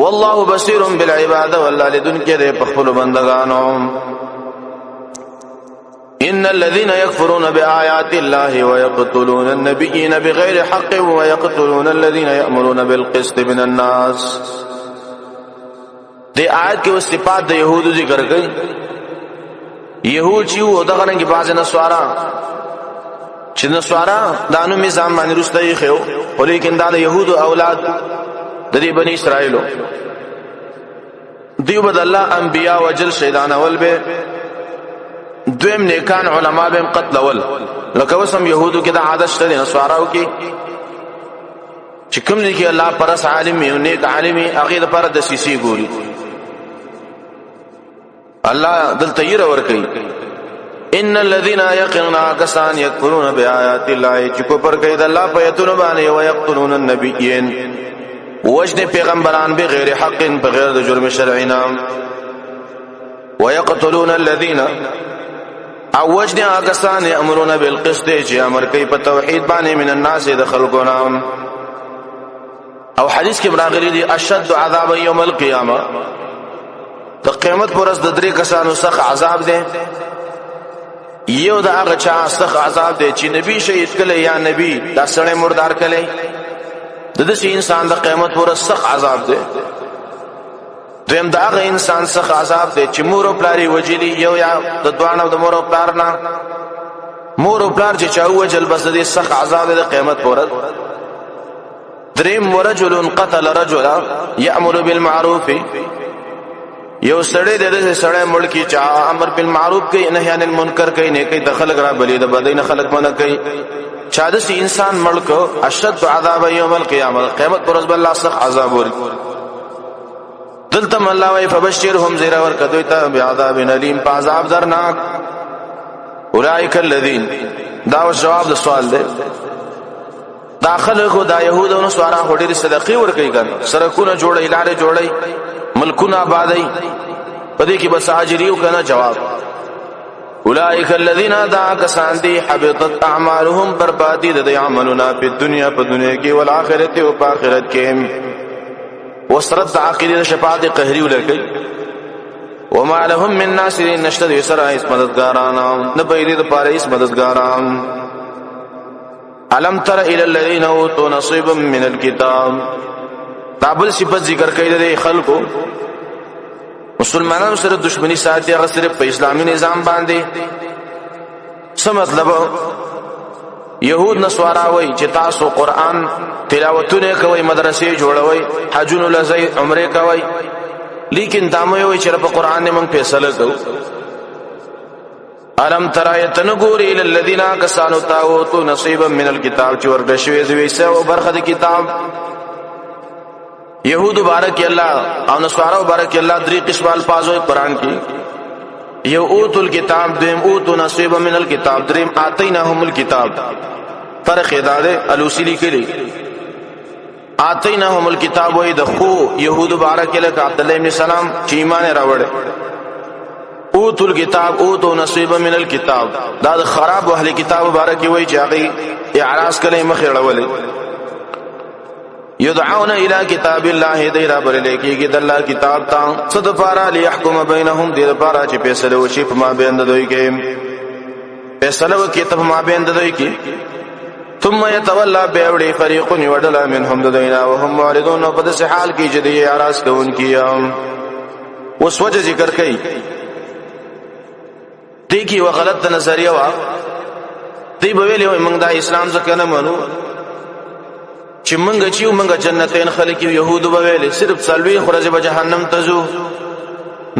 والله بصیر بالعباد والله لدن کې دی په خپل بندگانو ان الذين يكفرون بآيات الله ويقتلون النبيين بغير حق ويقتلون الذين يأمرون بالقسط من الناس دی آیت کې صفات د يهودو ذکر کړي يهود چې و دغه نه کې باز نه سوارا چې نسوارا دانو میزان باندې رسته خو ولیکن دا د يهودو اولاد د دې بني اسرائیلو دیو بد الله انبیاء وجل شیطان اول به دویم نیکان علما به قتل اول لکه وسم يهودو کې د عادت شته نسواراو کې چې کوم دي کې الله پرس عالم یو نیک عالمي هغه لپاره د سیسی ګوري الله دلته یې ور کوي ان الذين يقرنا كسان يكفرون بآيات الله چې کفر کوي د الله په آیاتونو باندې او يقتلون النبيين وجن پیغمبران بغیر حق بغیر د جرم شرعي نام ويقتلون الذين او وجن کسان يأمرون بالقسط چې امر کوي په توحید باندې من الناس د خلقو نام او حدیث کې راغلي دي اشد عذاب يوم القيامه د قیامت پر ورځ د درې کسانو سخت عذاب دی یو دا هغه چا سخت عذاب دی چې نبی شهید کړي یا نبی دا سړی مردار کړي د دې انسان د قیامت پر ورځ سخت عذاب دی دویم دا هغه انسان سخت عذاب دی چې مور او پلاری وجلی یو یا د دوانو د مور او پلار نه مور او پلار چې چا وجل بس دې سخت عذاب دی د قیامت پر ورځ دریم ورجل قتل رجلا يأمر بالمعروف یو سړی د سړی ملکی چا امر بالمعروف کوي نهی عن المنکر کوي نه کوي د خلق را بلی د بدی نه خلق منع کوي چا د انسان ملک اشد عذاب یوم القیامه قیامت پر ورځ الله سخت عذاب ور دلته الله وای فبشرهم زیر ور کدوی ته بعذاب الیم عذاب درناک اولئک الذین دا جواب د سوال دی داخله خو دا يهود او نصارا هډيري صدقې ور کوي ګان سرکونه جوړي لارې جوړي ملکونه آبادی پدې کې بس اجریو کنه جواب اولئک الذین دعا کسان دی حبطت اعمالهم بربادی د عملنا په دنیا کې او آخرت او په آخرت کې وسرت عقیده شفاعت قهری ولکې وما لهم من ناصرین نشته سره اس مددګاران نه پیری د پاره اس مددګاران علم تر الى الذين اوتوا نصيبا من الكتاب تابل صفت ذکر کوي د خلکو مسلمانانو سره دښمنی ساتي هغه صرف په اسلامي نظام باندې څه مطلب يهود نصارا وای چې تاسو قران تلاوتونه کوي مدرسې جوړوي حجونه لزي عمره کوي لیکن دامه وای چې په قران نه موږ فیصله کوو علم ترایتن ګوري الى الذين كسانوا تاوتوا نصيبا من الكتاب چې ورګشوي زويسه او برخه د کتاب يهود بارک الله او نصارا بارک الله درې قسم الفاظ قرآن کې یو اوتل الكتاب دیم اوتو نصيبا من الكتاب دریم اتیناهم الكتاب فرق ادا ده الوسیلی کلی اتیناهم الكتاب وای د خو يهود بارک الله عبد الله ابن سلام چې ایمان راوړ اوتو الكتاب اوتو نصيبا من الكتاب دا خراب اهل کتاب مبارک وای چې هغه اعراض کله مخې راولي يدعون الى كتاب الله ديرا برلیکي د الله کتاب ته صد پارا ليحكم بينهم دیر پارا چې فیصله وشي په ما بین د دوی کې فیصله وکي ته ما بین د دوی کې ثم يتولى بيوړي فريق يودل منهم دينا وهم معرضون په دې حال کې چې دی اعراض کوونکی اوس وجه ذکر کوي دی کی و غلط نظریه وا دی به ویلې موږ د اسلام ځکه نه منو چې موږ جنتین خلک يهود به ویلې صرف سلوي خرج به جهنم ته ځو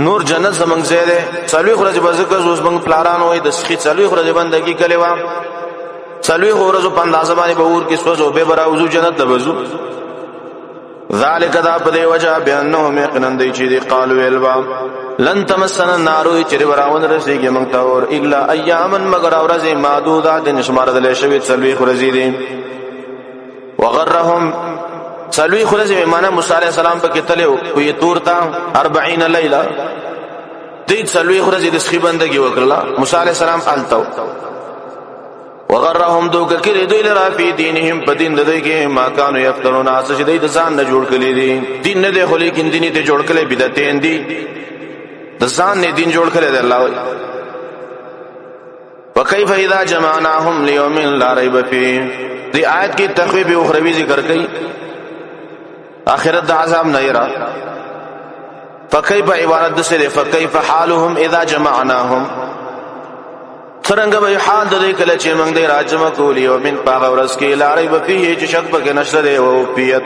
نور جنت زمنګ زیاده سلوي خرج به ځکه اوس موږ پلاران وای د سخي سلوي خرج بندګي کړي وا سلوي خرج په اندازه باندې به ور کې سوځو به براوزو جنت ته وځو ذالک دا په دی وجه بانهم يقنن دی چې دی قالو البا لن تمسنا النار چې وراون رسیږي موږ ته اور الا اياما مگر اورځه معدودات نشمار دل شوی سلوي خرج دي وغرهم سلوی خلص معنا موسی علیہ السلام په کې تلو وی تور تا 40 لیلا دې سلوی خلص د سخی بندګي وکړه موسی علیہ السلام التو وغرهم دوک کړي دوی لرا په دینهم په دین دوی کې ما کانوا یفترون اس چې دوی د ځان نه جوړ کړي دي دین نه دی خو لیکن دیني ته جوړ کړي بدعتین دي د ځان نه دین جوړ کړي دی الله وکيف اذا جمعناهم ليوم لا ريب فيه دی آیت کی تخویب اخروی ذکر کئی آخرت دا عذاب نیرہ فکیف عبارت دسر فکیف حالهم اذا جمعناهم څرنګه به حال د دې کله چې موږ دې راجم کولی او من پاغه ورس کې لارې بفيه چې شک پکې نشته دی او پیت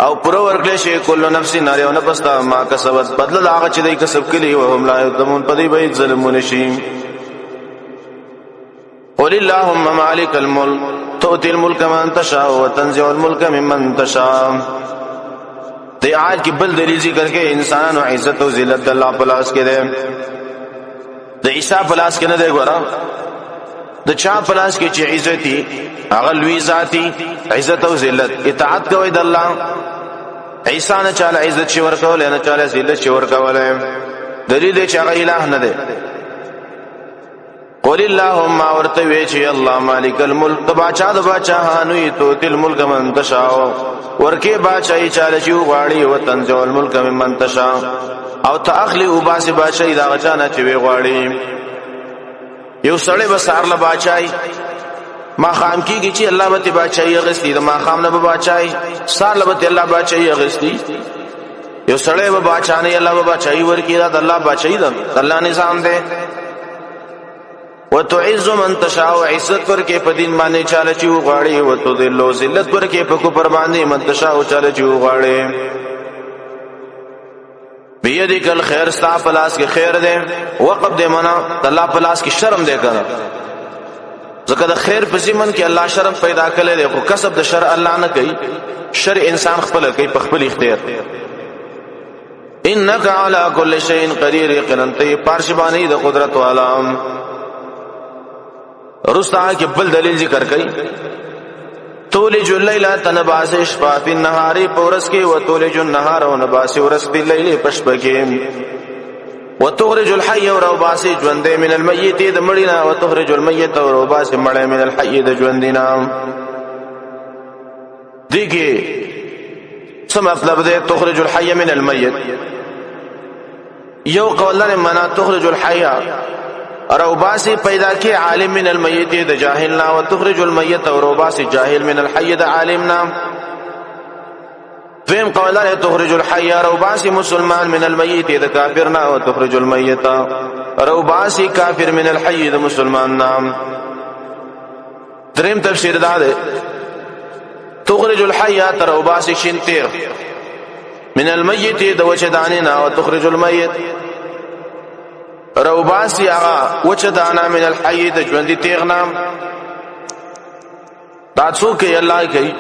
او پر ورکل شي کله نفس نه او نه پستا ما کسبت بدل هغه چې دې کسب کړي او هم لا یظلمون پدې به ظلمون شي قل اللهم مالك الملك تؤتي الملك من تشاء وتنزع الملك ممن تشاء دې آیت کې بل دلیل ذکر کې انسان او عزت او ذلت الله په لاس کې ده د عیسی په لاس کې نه دی ګوره د چا په لاس کې چې عزتي هغه لوی ذاتی عزت او ذلت اطاعت کوي د الله عیسی نه چاله عزت شي ورکول نه چاله ذلت شي ورکول دلیل دی چې هغه الہ نه دی قول اللهم ورتوي چې الله مالک الملک باچا د باچاهانو تو تل ملک من تشاء ورکه باچای چاله چې غواړي او تنزل الملک من تشاء او تاخلی او باس باچای دا غچانه چې وی غواړي یو سړی به سار له باچای ما خام کیږي چې الله به باچای غستی د ما خام نه به باچای سار له به الله باچای غستی یو سړی به باچانه الله به باچای ورکی دا الله باچای دا الله نظام دی وتعز من تشاء عزت ورکه په دین باندې چاله چې غواړي او تذل ذلت ورکه په کفر باندې من تشاء چاله چې غواړي بيدک الخير ستا پلاس کې خیر دی وقف دی منا الله پلاس کې شرم دی کنه ځکه د خیر په زمن کې الله شرم پیدا کړي دی خو کسب د شر الله نه کوي شر انسان خپل کوي په خپل اختیار انک علی کل شیء قدیر قننتی پارشبانی د قدرت والا رستا کې بل دلیل ذکر کړي تولج الليل تنباس شفا فی النهار پورس کې وتولج النهار ونباس ورس فی الليل پشپکې وتخرج الحي وروباس ژوند من الميت د مړینا وتخرج الميت وروباس مړ من الحي د ژوندینا دیګه څه مطلب ده تخرج الحي من الميت یو قولن معنا تخرج الحي روباسی پیدا کی عالم من المیت د جاهلنا وتخرج المیت روباسی جاهل من الحي د عالمنا فهم قولا تخرج الحي روباسی مسلمان من المیت د کافرنا وتخرج المیت روباسی کافر من الحي د مسلماننا دریم تفسیر دا ده تخرج الحي روباسی شنتیر من المیت د وجداننا وتخرج المیت روباسی آغا وچه دانا من الحی د ژوندۍ تیغنا دا څوک یې الله کوي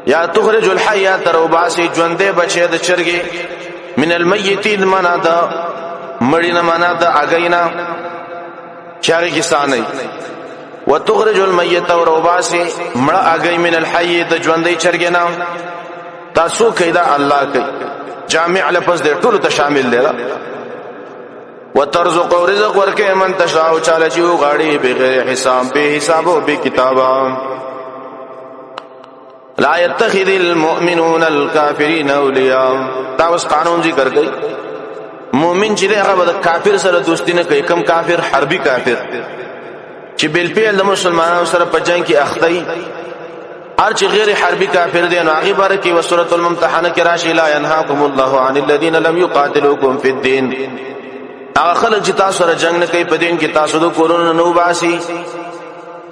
یا تخرج الحی روباسی ژوندۍ بچي د چرګي من المیتین معنا دا مړینا معنا دا اگینا چاري کسانې وتخرج المیت روباسی مړ اگی من الحی د ژوندۍ چرګینا دا څوک یې دا الله کوي جامع لفظ دې ټول ته شامل دی وترزق رزق ورکه من تشاء چاله چې غاړي بغیر حساب به حساب او به کتابا لا يتخذ المؤمنون الكافرين اولیاء دا اوس قانون ذکر کوي مؤمن چې هغه د کافر سره دوستی نه کوي کم کافر حربي کافر چې بل په د مسلمانانو سره په جنگ کې اختی هر چې غیر حربي کافر دي نو هغه باره کې وسوره الممتحنه کې راشي لا ينهاكم الله عن الذين لم يقاتلوكم في الدين هغه خلک چې تاسو سره جنگ نه کوي په دین کې تاسو د کورونو نو باسي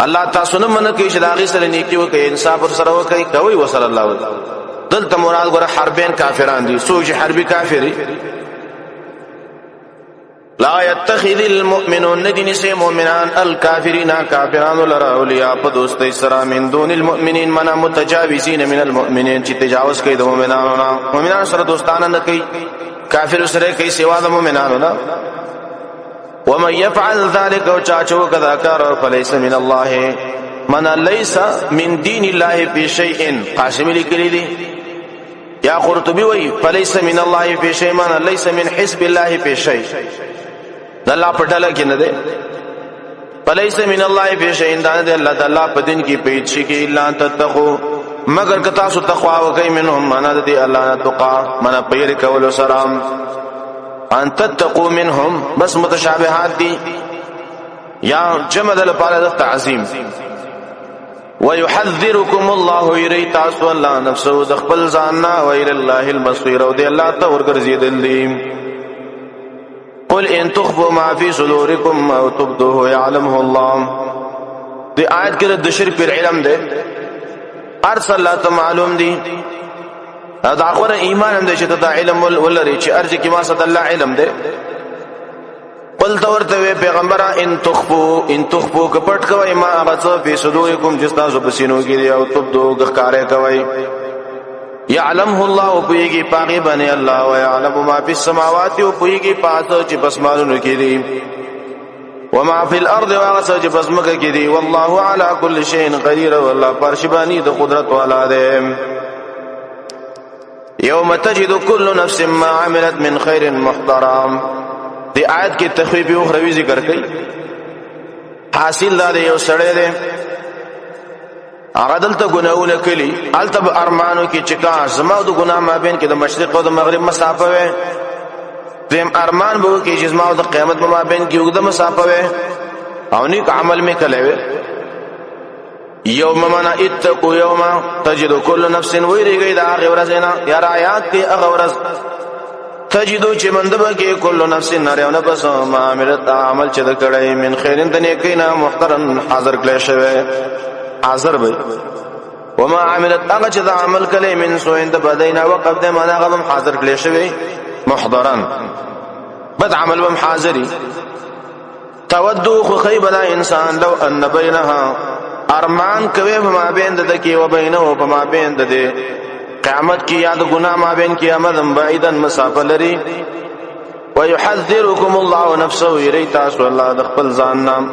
الله تاسو نه من کوي چې داغي سره نیکی وکړي انصاف سره وکړي کوي وصلی الله دلته مراد غره حربین کافران دي سوچ حربي کافری لا يتخذ المؤمنون ندین سے مؤمنان الکافرین کافران لرا اولیاء په دوستۍ سره من دون المؤمنین منا متجاوزین من المؤمنین چې تجاوز کوي د مؤمنانو سره دوستانه نه کوي کافر سره کوي سوا د مؤمنانو نه ومن يفعل ذلك وچاچو کذا کار فليس من الله من ليس من دين الله في شيء قاسم لیکلی دي یا قرطبي وی فليس من الله في شيء من ليس من حزب الله في شيء الله پټاله کې نه ده فليس من الله في شيء دا ده الله تعالی په دین کې پیچ کې الا تتقوا مگر کتا سو تقوا وکي منهم معنا دي الله تقوا معنا پیر کول سلام ان تتقوا منهم بس متشابهات دي یا جمع د لپاره د تعظیم ويحذركم الله يري تاسو الله نفسه د خپل ځان نه و الى الله المصير او دي الله ته ورګرځیدل دي قل ان تخفوا ما في صدوركم او تبدوه يعلمه الله دي آیت کې د شرک پر علم ده ارسل الله ته معلوم دي دا اخر ایمان هم دې چې ته علم ولري چې ارجه کې ما صد الله علم ده قل تورته پیغمبر ان تخفوا کپټ کوي ما غص په صدورکم جستا سو بسینو کې او تبدو غکارې کوي يعلمه الله وبيږي پاغي باندې الله او يعلم ما في السماوات وبيږي پاتو چې بسمانو کې دي وما فی الارض واغسج بزمکه کی دی والله علی کل شیء قدیر والله پرشبانی د قدرت والا دی یوم تجد كل نفس ما عملت من خیر محترم دی آیت کی تخویف او اخروی ذکر کړي حاصل دا یو سړی دی هغه دلته ګناونه کړي الته ارمانو کې چکا زما د ګناه مابین کې د مشرق او د مغرب مسافه وي دیم ارمان به کې چې زما د قیامت مابین کې وګړه مسافه وي او نیک عمل می کړي یوم منا اتقوا یوم تجد كل نفس ویریږي دا هغه ورځ نه یا آیات کې هغه ورځ تجدو چې مندبه کې كل نفس نارونه پس ما عملت عمل چې کړي من خیرن د نیکینا محترم حاضر کړي شوی حاضر به وما عملت هغه چې عمل کړي من سوء د بدینا وقف د معنا غم حاضر کړي شوی محضرن بد عمل بم حاضری تودو خو خیبنا انسان لو ان بینها ارمان کوي ما بین د کی و بینه په ما بین د قیامت کی یاد گناہ ما بین قیامت بعیدن مسافه لري ويحذركم الله نفسه يريتا سو الله د خپل ځان نام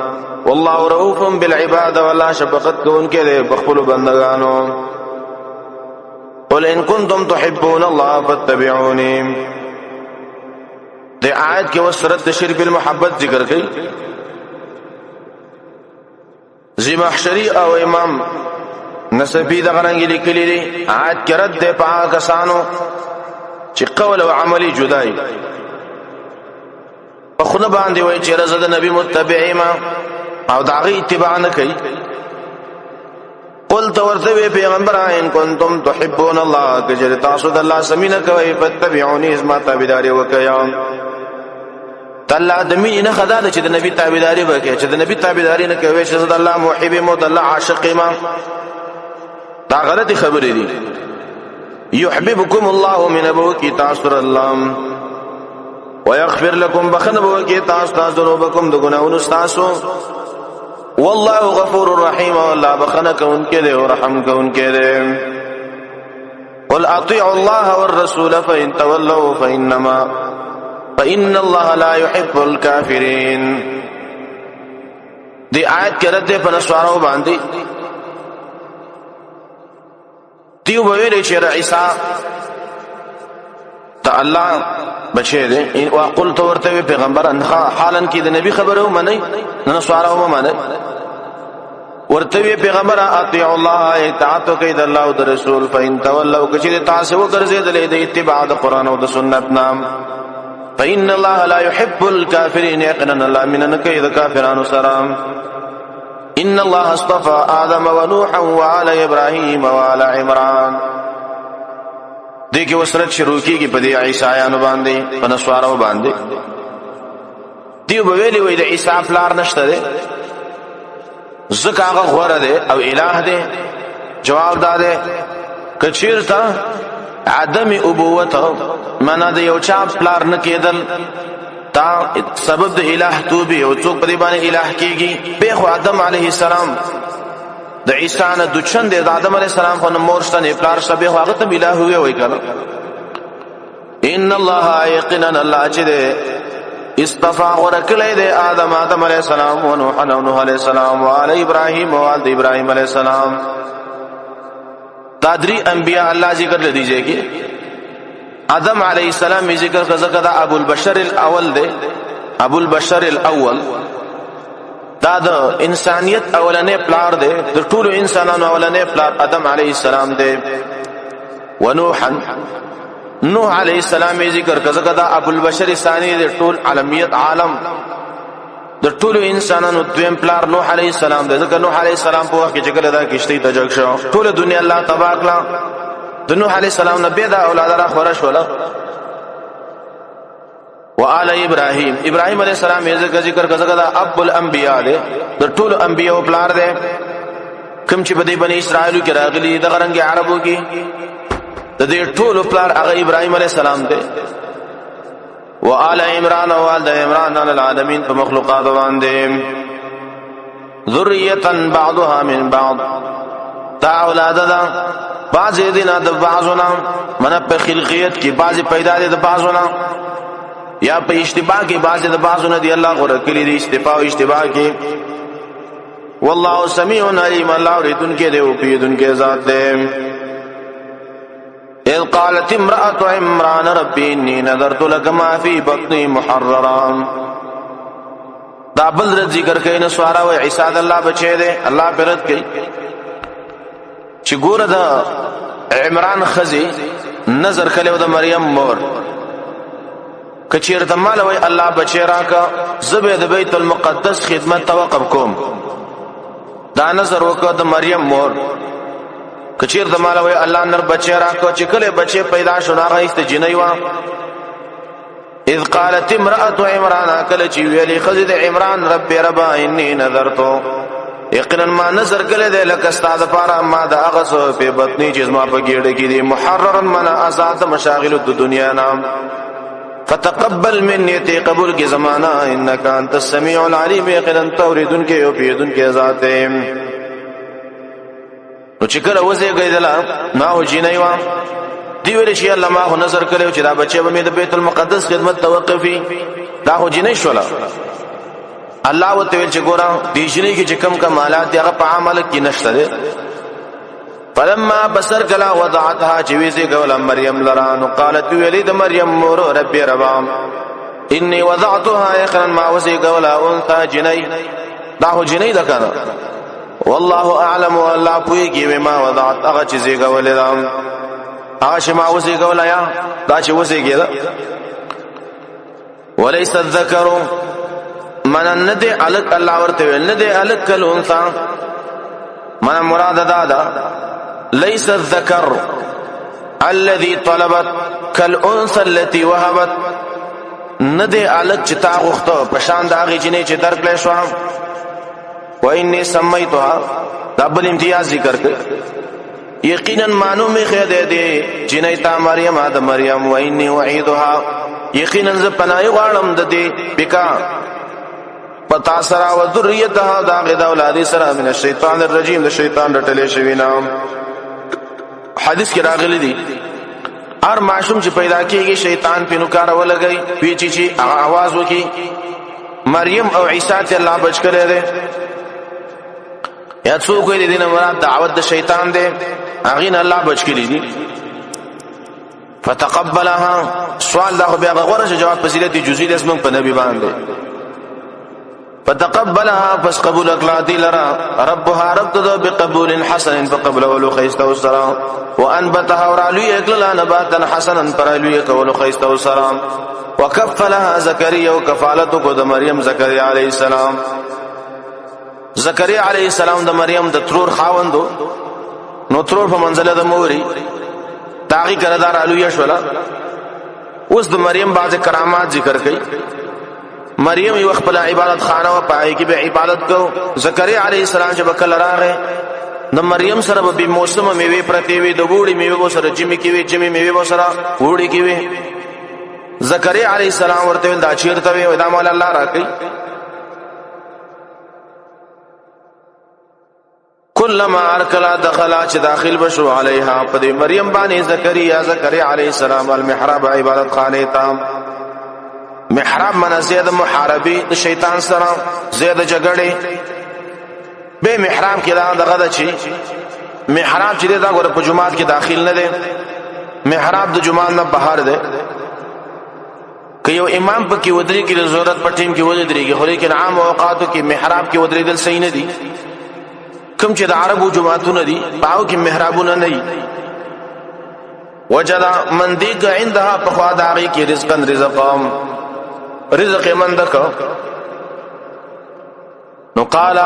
والله رؤوف بالعباد والله شفقت کوونکې ده بخپل بندگانو قل ان كنتم تحبون الله فاتبعوني د آیت کې وسرت شرک المحبت ذکر کړي زمخشری او امام نسبی د غرنګ لیکلي دي آیت کې رد ده پاکستانو چې قول او عملي جدای په خونه باندې وای چې رضا د نبی متبعی ما او داغي اتباع نه کوي قل تورته پیغمبر ان کنتم تحبون الله کجر تاسو د الله سمینه کوي فتبعوني اسما تابعداري وکیا الله د مين نه خدا چې د نبی تابعداري وکړي چې د نبی تابعداري نه کوي چې د الله محب مو د الله عاشق ما دا غلطی خبرې دي يحببكم الله من ابوکی تاسر الله ويغفر لكم بخن ابوکی تاسر ذنوبکم د ګناونو تاسو والله غفور رحیم والله بخنه کوونکې دی او رحم کوونکې دی قل اطيعوا الله والرسول فإن تولوا فإن الله لا يحب الكافرين دی آیت کې رد په نسوارو باندې دیو بویلی چې عیسی ته الله بچی دی او قلت ورته پیغمبر حالن کې د نبی خبره ومني نه سوارو ومني ورته پیغمبر اطیع الله اطاعت کوي د الله او د رسول فإن تولوا کچې تاسو وګرځیدلې د اتباع د قران او د سنت نام فإن الله لا يحب الكافرين يقينا الله من كيد كافرون سلام ان الله اصطفى آدم ونوحا وآل ابراهيم وآل عمران دغه وسرت شروع کیږي په دې عیسایانو باندې په نسوارو باندې دیو ویلي وای د عیسی پلار نشته ده زکه هغه غوړه ده او الہ ده جواب داده کچیرتا عدم ابوت معنا د یو چا پلار نه کېدل تا سبب د الہ توبه او څوک په دې باندې الہ کیږي به خو آدم علیه السلام د عیسی نه د چند د آدم علیه السلام په مورشتنه پلار شبه هغه ته الہ هوی وای کړه ان الله یقینا الله چې اصطفى ورکله د آدم علیه السلام او نوح علیه السلام او علی ابراهیم او ال ابراهیم علیه السلام تادری انبیاء الله ذکر لدیږي کې آدم علیہ السلام ذکر کا ذکر دا ابو البشر الاول دے ابو البشر الاول دا د انسانیت اولنې پلار دے د ټولو انسانانو اولنې پلار آدم علیہ السلام دے ونوح نوح علیہ السلام ذکر کا ذکر دا ابو البشر ثانی دے ټول عالمیت عالم د ټولو انسانانو دویم پلار نوح علیہ السلام دے ذکر نوح علیہ السلام په وخت کې چې دا کشتی ته جګ شو ټول دنیا الله تبارک وتعالى د نوح علیہ السلام نبی دا اولاد را خورش ولا وآل ابراهیم ابراهیم علیہ السلام یې ذکر کړه دا ابو الانبیاء دے د ټول انبیاء پلار دے کوم چې بده بنی اسرائیل کې راغلي د غرنګ عربو کې د دې ټول پلار هغه ابراهیم علیہ السلام دے وآل عمران او آل عمران علی العالمین په مخلوقات باندې ذریه بعضها من بعض تا اولاد دا بعضی دینا د بعضونا من په خلقیت کې بعضی پیدا دي د بعضونا یا په اشتباه کې بعض د بعضونه دی الله غره کړی دی اشتباه او اشتباه کې والله سميع عليم الله اوریدونکو دی او پیدونکو ذات دی اذ قالت امرأة عمران ربي اني نذرت لك ما في بطني محررا دا بل رد ذکر کوي نو سوارا و عیسی د الله بچی دی الله پرد کوي چې ګوره د عمران خزي نظر کړو د مریم مور کچیر د مال وای الله بچی راکا زبې د بیت المقدس خدمت توقف کوم دا نظر وکړه د مریم مور کچیر د مال وای الله نر بچی راکا چې کله بچی پیدا شو هغه است جنۍ وا اذ قالت امرأة عمران کله چې ویلي خزي د عمران رب ربا اني نذرت یقینا ما نظر کله د لک استاد لپاره ما د هغه سو په بطنی چې ما په ګډه کې دي محررا من آزاد مشاغل د دنیا نام فتقبل مني ته قبول کی زمانہ انك انت السميع العليم یقینا توریدن کې او پیدن کې ذات نو چې کله وځي غیدلا ما و جنۍ وا دی ویل شي الله ما نظر کړو چې دا بچي به د بیت المقدس خدمت توقفي دا هو جنۍ شولا الله وته ویل چې ګورم دی جنۍ کې چې کم کمالات هغه په عمل کې نشته ده فلما بصر کلا وضعتها جويزي قول مريم لران قالت ولد مريم مور ربي ربام اني وضعتها يقرا ما وزي قول انثى جني داو جني دکنا والله اعلم والله پويږي بما وضعت هغه چې زي قول دام هغه چې ما وزي قول یا دا چې وزي کېدا وليس الذكر من الندي الک الله ورته الندي الک کل انثى من مراد دادا ليس الذكر الذي طلبت كالانثى التي وهبت ندی الک چتا غختو پشان داغي جنې چې درکړې شو واني سميتها دبل امتیاز ذکر کړ یقینا مانو می خیده دی جنې تا مریم اد مریم واني وعيدها یقینا ز پناه غړم د دې بکا پتا سرا و ذریتها داغه د اولاد سره من الشیطان الرجیم د شیطان رټلې شوی نام حدیث کې راغلی دی ار معصوم چې پیدا کیږي شیطان په نوکار ولګي پیچی چی आवाज وکي مریم او عیسی ته الله بچ کړي دي یا څوک دې دینه مراد دعوت د شیطان دی هغه نه الله بچ کړي دي فتقبلها سوال دا بیا غوړه جواب فضیلت جزئی د اسمن په نبی باندې فتقبلها پس قبول اقلادی لرا ربها رب بقبول حسن فقبل ولو خيست والسلام وانبتها ورالوی اقللا نباتا حسنا فرالوی ولو خيست والسلام وكفلها زكريا وكفالته کو د مریم زكريا عليه السلام زكريا عليه السلام د مریم د ترور خاوندو نو ترور په منزله د موري تاغي کردار الوی شولا اوس د مریم بعض کرامات ذکر کړي مریم یو خپل عبادت خانه او پای کې به عبادت کو زکریا علیه السلام چې بکل راغې د مریم سره به موسم میوه پرتی وي د وړي میوه سره جمی کې وي جمی میوه سره وړي کې وي زکریا علیه السلام ورته دا چیرته وي دا مول الله راکې کلمہ ارکلا دخلا چې داخل بشو علیها په مریم باندې زکریا علیه السلام المحراب عبادت خانه تام محراب من زید محاربی د شیطان سره زید جګړې به محراب کې دا دغه د چی محراب چې دا غره په جمعات کې داخل نه دی محراب د جمعات نه بهر دی که یو امام په کې ودرې کې ضرورت په ټیم کې ودرېږي خو لیکن عام اوقاتو کې محراب کې ودرېدل صحیح نه دي کوم چې د عربو جمعاتونه دي پاو کې محرابونه نه دي وجدا من دیګ عندها په خوا داغي کې رزقم رزق مندک نو قال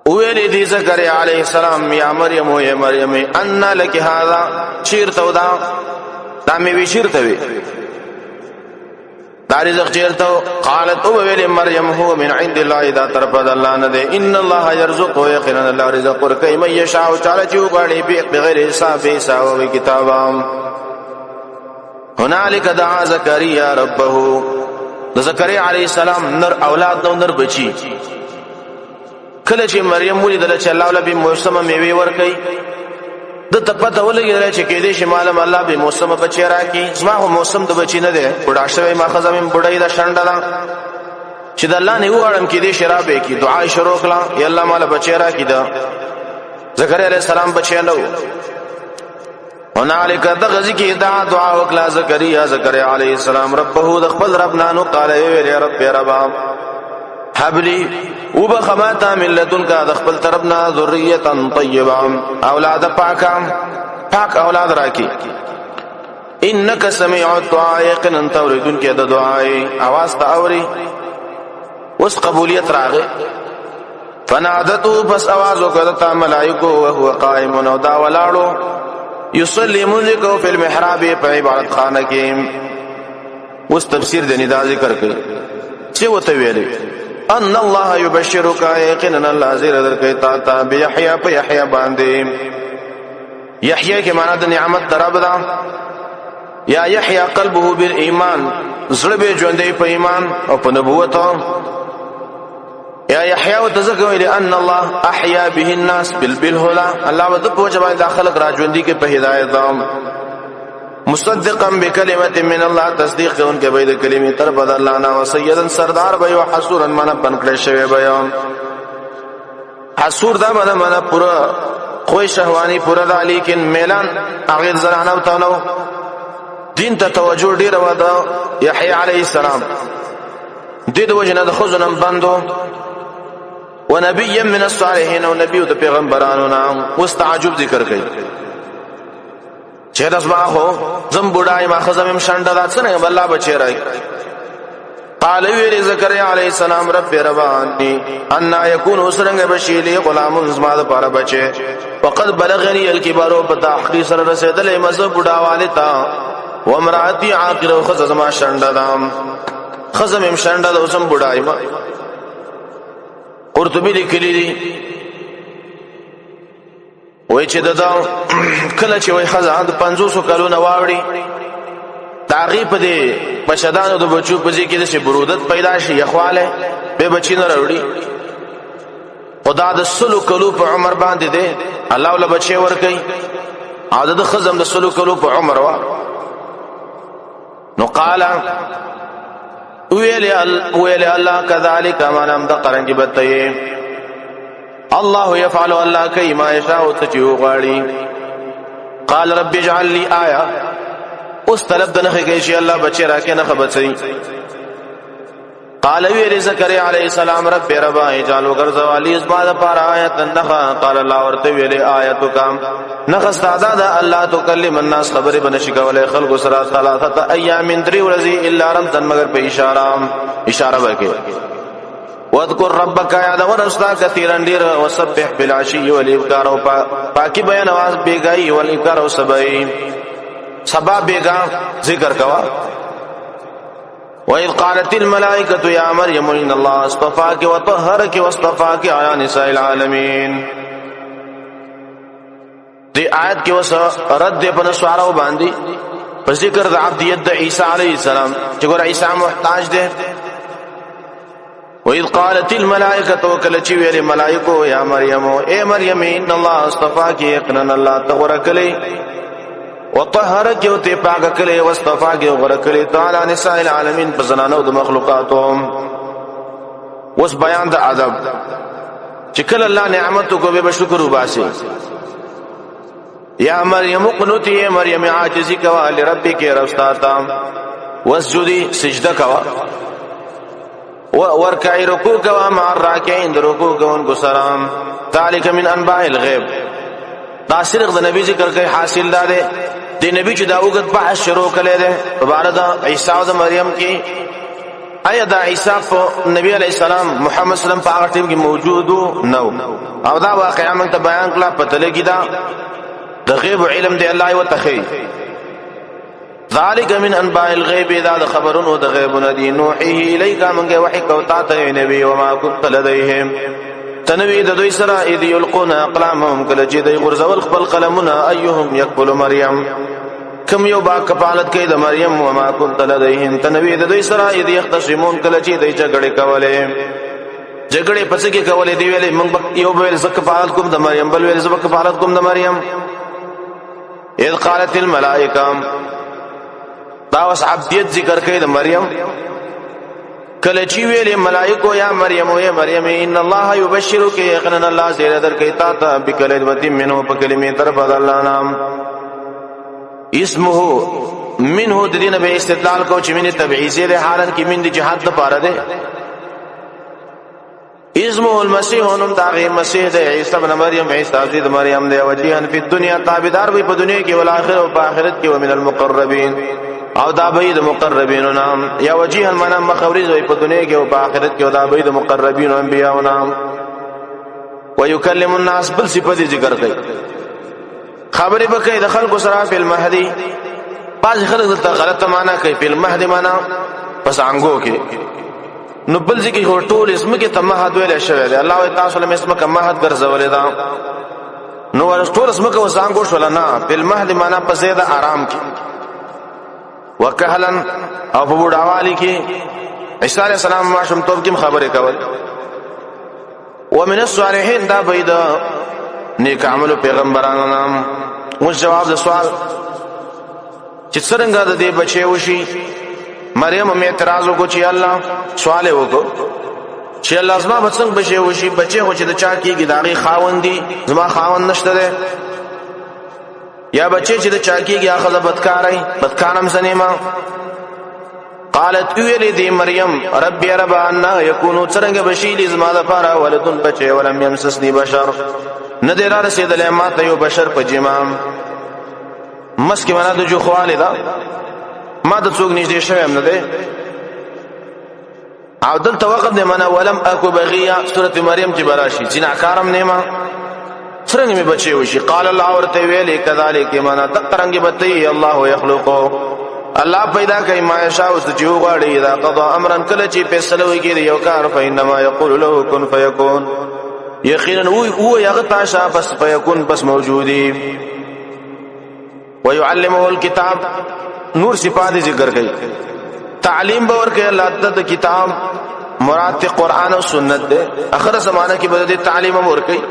ویلی دی زکریا علیہ السلام یا مریم و یا مریم ان لکی هذا چیرتو دا میوی چیرتوی دا رزق چیرتو قالت او ویلی مریم هو من عند اللہ دا طرف دا اللہ ندے ان اللہ یرزق و یقینا اللہ رزق ورکی من یشاو چالا چیو گاڑی بغیر حساب حساب و کتابام هنالک دعا زکریا ربه د زکریا علیہ السلام نر اولاد نو نر بچی کله چې مریم ولیدل چې الله ولبي موسمه میوه ور کوي د تپته ولګی چې کې دې شمالم الله به موسم بچی راکی زما هو موسم د بچی نه دی بډا شوی ما خزم بډای دا شنډه دا چې د الله نه وړم کې دې شرابې کی دعا شروع کړه یا الله مال بچی راکی دا زکریا علیہ السلام بچی نو هنالک دغزی کی دعا وکلا زکریا علیہ السلام ربه د خپل ربنا نو قال یا رب یا رب حبلی وبخماتا من لدنک د خپل طرفنا ذریه طیبه اولاد پاک اولاد راکی انک سمیع الدعاء یقینا توریدن کې د دعای आवाज ته اوري اوس قبولیت راغی فنادتو پس आवाज وکړه ملائکه او هو قائم نو دا ولاړو یصلی منذکو فی المحراب په عبادت خانه کې اوس تفسیر د ندا ذکر کړي چې وته ویلي ان الله یبشرک یقینا الله زیر درکې تا بيحیا په یحیا باندې یحیا کې معنا د نعمت درب ده یا یحیا قلبه بالایمان زړه به ژوندې په ایمان او په نبوت یا یحیا وتذکر لان الله احیا به الناس بالهدى الله ود په جواب داخل را ژوندې کې په هدایت دام مصدقا بکلمه من الله تصدیق کوونکې به د کلمې تر بدل الله نه وسیدا سردار به او حسورا من پنکړې شوی بیان حسور دا من پورا خوې شهوانی پورا د لیکن میلان هغه زرانه وته نو دین ته توجه ډیر و دا یحیی علیه السلام د دې وجنه د خزنم بندو ونبي من الصالحين ونبي د پیغمبرانو نام واستعجب ذکر کوي چې داسما هو زم بډای ما خزم شانډه داتنه الله بچی راي قال وی زکریا علیہ السلام رب ربانی ان یکون اسرنگ بشیلی غلام زما د پاره بچي وقد بلغني الكبر بتحقیق سره رسیدل مذهب بډاواله تا وامراتی عاقر خزم شانډه دام خزم شانډه د زم بډای ما قرطبی لیکلی دی وای چې ددا کله چې وای خزان د 500 کلونه واوړي تعقیب دې بشدانو د بچو په ځکه کې د برودت پیدا شي یخواله به بچی نه وروړي خدا د سلو کلو په عمر باندې دی الله ول بچي ور کوي عادت خزم د سلو کلو په عمر وا نو قال ویل الله كذلك ما نم د قرنګ بتې الله يفعل الله کوي ما يشاء تچو غاړي قال رب اجعل لي آية اوس طلب دنه کوي چې الله بچی راکې نه خبرسي قال وی زکریا علیہ السلام رب ربا اجعلوا غرزوالی اسباد پر آیت نخا قال الله ورته ویلې آیت کام نخستادا دا الله تکلم الناس خبر بنشي کوله خلق سرا ثلاثه ایام تری ورزی الا رمضان مگر په اشاره وکي واذكر ربك يا ورستا كثيرا دير وسبح بالعشي والابكار پاکی بیان आवाज بیگای والابکار او سبای سبا بیگا ذکر کوا وإذ قالت الملائكة يا مريم إن الله اصطفاك وطهرك واصطفاك على نساء العالمين دی آیت کې وس رد په نسوارو باندې په ذکر د عبدیت د عیسی علیه السلام چې ګور عیسی محتاج دی وإذ قالت الملائكة وكلچ ویل ملائکو یا مریم اے مریم ان الله اصطفاك یقینا الله تغرکلی وطهرك وتي پاک کلی واصطفاك وغرکلی تعالی نساء العالمین بزنانو د مخلوقاتهم وس بیان د ادب چې کله الله نعمت کو به شکر وباسي یا مریم قنوتی مریم عاجزی کوا لربک ربستا واسجدي سجده کوا ورکعی رکوع کوا مع الراکعین رکوع کون کو سلام ذالک من انباء الغیب دا صرف د نبی ذکر کوي حاصل ده د نبی چې دا وګت بحث شروع کړي ده مبارک عیسی او مریم کې آیا دا عیسی په نبی علی السلام محمد صلی الله علیه وسلم کې موجود نو او دا واقعا موږ ته بیان کړه پته لګی دا د غیب علم دی الله او تخی ذالک من انباء الغیب دا خبرونو د غیب ندی نوحی الیک منګه وحی کوتا ته نبی و ما كنت لدیهم تنوی د دوی سره اذ یلقون اقلامهم کله چې دوی غرزول خپل قلمونه ایهم یقبل مریم کم یو با کفالت کوي د مریم و ما كنت لدیهم تنوی د دوی سره اذ یختصمون کله چې دوی جګړه کوله جګړه پس کې کوله دی ویلې موږ یو بل زکه کفالت کوم د مریم بل ویل زکه کفالت کوم د مریم اذ قالت الملائکه دا وس عبدیت ذکر کوي د مریم کله چې ویلې ملائکه یا مریم او یا مریم ان الله یبشرک یقینا الله زیره در کوي تا ته بکلمت منه په کلمې طرف د الله نام اسمه منه د دینه به استدلال کو چې من تبعیضی له حالن کې من د جهاد لپاره ده اسمه المسيح نوم داغه مسیح د عیسی ابن مریم عیسی د مریم دی وجیهن په دنیا تابعدار وي په دنیا کې او آخرت او په آخرت کې ومن المقربین او دا به د مقربین نام یا وجیهن معنا مخورز وي په دنیا کې او په آخرت کې او دا به د مقربین او انبیاء نام ويكلم الناس بل صفات ذکر کوي خبرې به کوي د خلکو سره په المهدی بعض خلک ته غلطه معنا کوي په المهدی معنا پس انګو کې نو بل ځکه ټول اسم کې تمهد ویل شوی دی الله تعالی له اسم کې مهد ګرځولې دا نو ټول اسم کې وسانګو شول نه په المهدی معنا په زید آرام کې وکهلن او په وډاوالي کې عیسی علیہ السلام ماشوم توب کې خبرې کول ومن الصالحین دا بيد نیک عمل پیغمبرانو نام مو جواب د سوال چې څنګه د دې بچي وشي مریم هم اعتراض وکړ چې الله سوال وکړ چې الله زما بچنګ بچي وشي بچي خو چې د چا کېږي داغي خاوندې زما خاوند نشته ده یا بچي چې د چا کېږي اخذ بدکارای بدکانم سنیما قالت ویلی دی مریم ربی رب ان یکونو څنګه بشیلی زما د پاره ولدن بچي ولم يمسسني بشر نه دی را رسیدلې ما ته یو بشر په جمام مسکی معنا د جو خواله دا ما د څوک نږدې شوم نه دی او دلته وقت نه معنا ولم اكو بغیا سوره مریم چې براشي جناکارم نیما څنګه می بچي وشي قال الله ورته ویلي کذالک معنا تقرنګ بتي الله يخلقو الله پیدا کوي ما یشاء او جو غاړي اذا قضا امرا کله چې فیصله وکړي یو کار فینما یقول له کن فیکون یقینا هو یغتا شا بس فیکون بس موجودی ويعلمه الكتاب نور صفات ذکر کړي تعلیم باور کې الله د کتاب مراد قرآن او سنت ده اخر زمانہ کې به د تعلیم باور کوي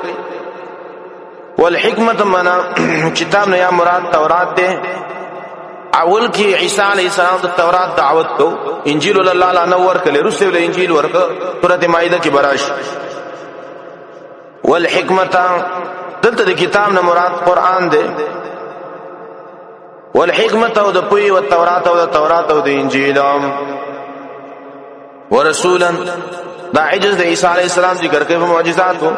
والحکمت معنا کتاب نه یا مراد تورات ده اول کې عیسی علیه السلام د تورات دعوت کو انجیل الله لا نور کړي رسول انجیل ورکه سورته مائده کې براش والحکمت دلته د کتاب نه مراد قرآن ده والحکمت او د پوی او تورات او د تورات او د انجیل ورسولا دا عجز د عیسی علیه السلام ذکر کوي په معجزاتو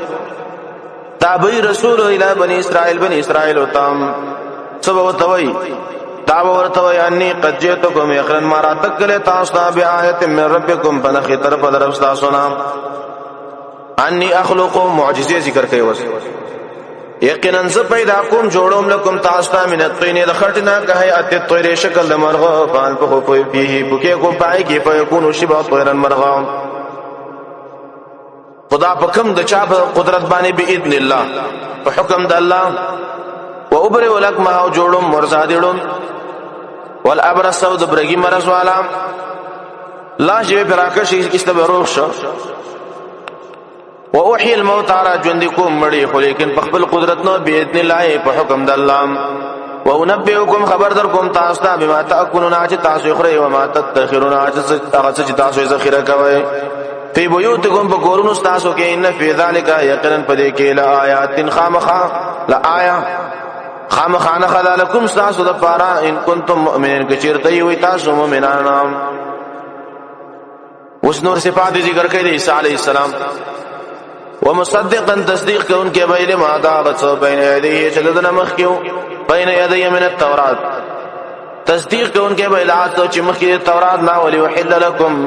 تابعی رسول الى بنی اسرائیل او تام سبب توي تاب ورتوي اني قد جئتكم يقرا ما راتكل تاسنا بآية من ربكم فنخي طرف درف تاسنا اني اخلق معجزه ذکر کوي وس یقینا ز پیدا کوم جوړوم لكم تاسنا من الطين د خټنا که ات الطير شکل د مرغه فان په خو به بوکي کو پای کې فيكون شبه طيرا مرغا خدا په کوم د چا په قدرت باندې باذن الله په حکم د الله و ابرئ لكم او جوړوم مرزادړم والابرص او د برګي مرز والا لا شی په راکشي استبه روح شو و احيي الموت على جندكم مړي خو لیکن په خپل قدرت نو باذن الله په حکم د الله و انبئكم خبر در کوم تاسو ته بما تاكلون اج تاسو خوري و ما تدخرون اج تاسو ذخیره کوي فی بیوتکم بکورون تاسو کې ان فی ذلک یقینا پدې کې لا آیات خامخا لا آیا خامخا نه خلالکم تاسو د پاره ان کنتم مؤمنین کچیرته وي تاسو مؤمنان اوس نور صفات ذکر کړي عیسی علیه السلام ومصدقا تصدیق کوونکې به علم ادا غڅ بین یدیه چلدن مخکیو بین یدیه من التورات تصدیق کوونکې به الات چې مخکې تورات نا ولي وحل لكم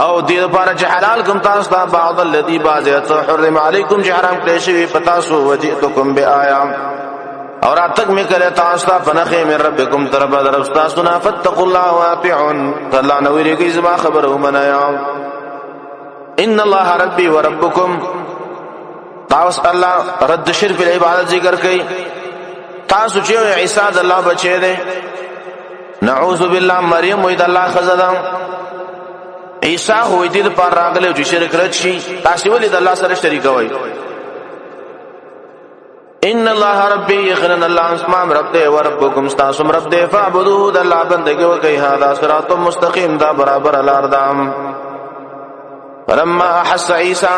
او دې لپاره چې حلال کوم تاسو ته بعض الذي بعض حرم علیکم چې حرام کړی شوی پتا سو وجئتکم بیاام اور اتک می کړه تاسو ته فنخه من ربکم طرف درف تاسو نه فتقوا الله واطيعون الله نو ویریږي زما خبره منایا ان الله ربي وربكم تاسو الله رد شرک العبادت ذکر کوي تاسو چې عیسی د الله بچی دی نعوذ بالله مریم وې د الله خزدا عیسی هو دې پر راغله چې شرک رد شي تاسو ولې د الله سره شریک وای ان الله ربي يقينا الله اسمام رب دے وربكم استاسم رب دے فاعبدوه د الله بندگی وکي هذا صراط مستقيم دا برابر الاردام. فلما احس عيسى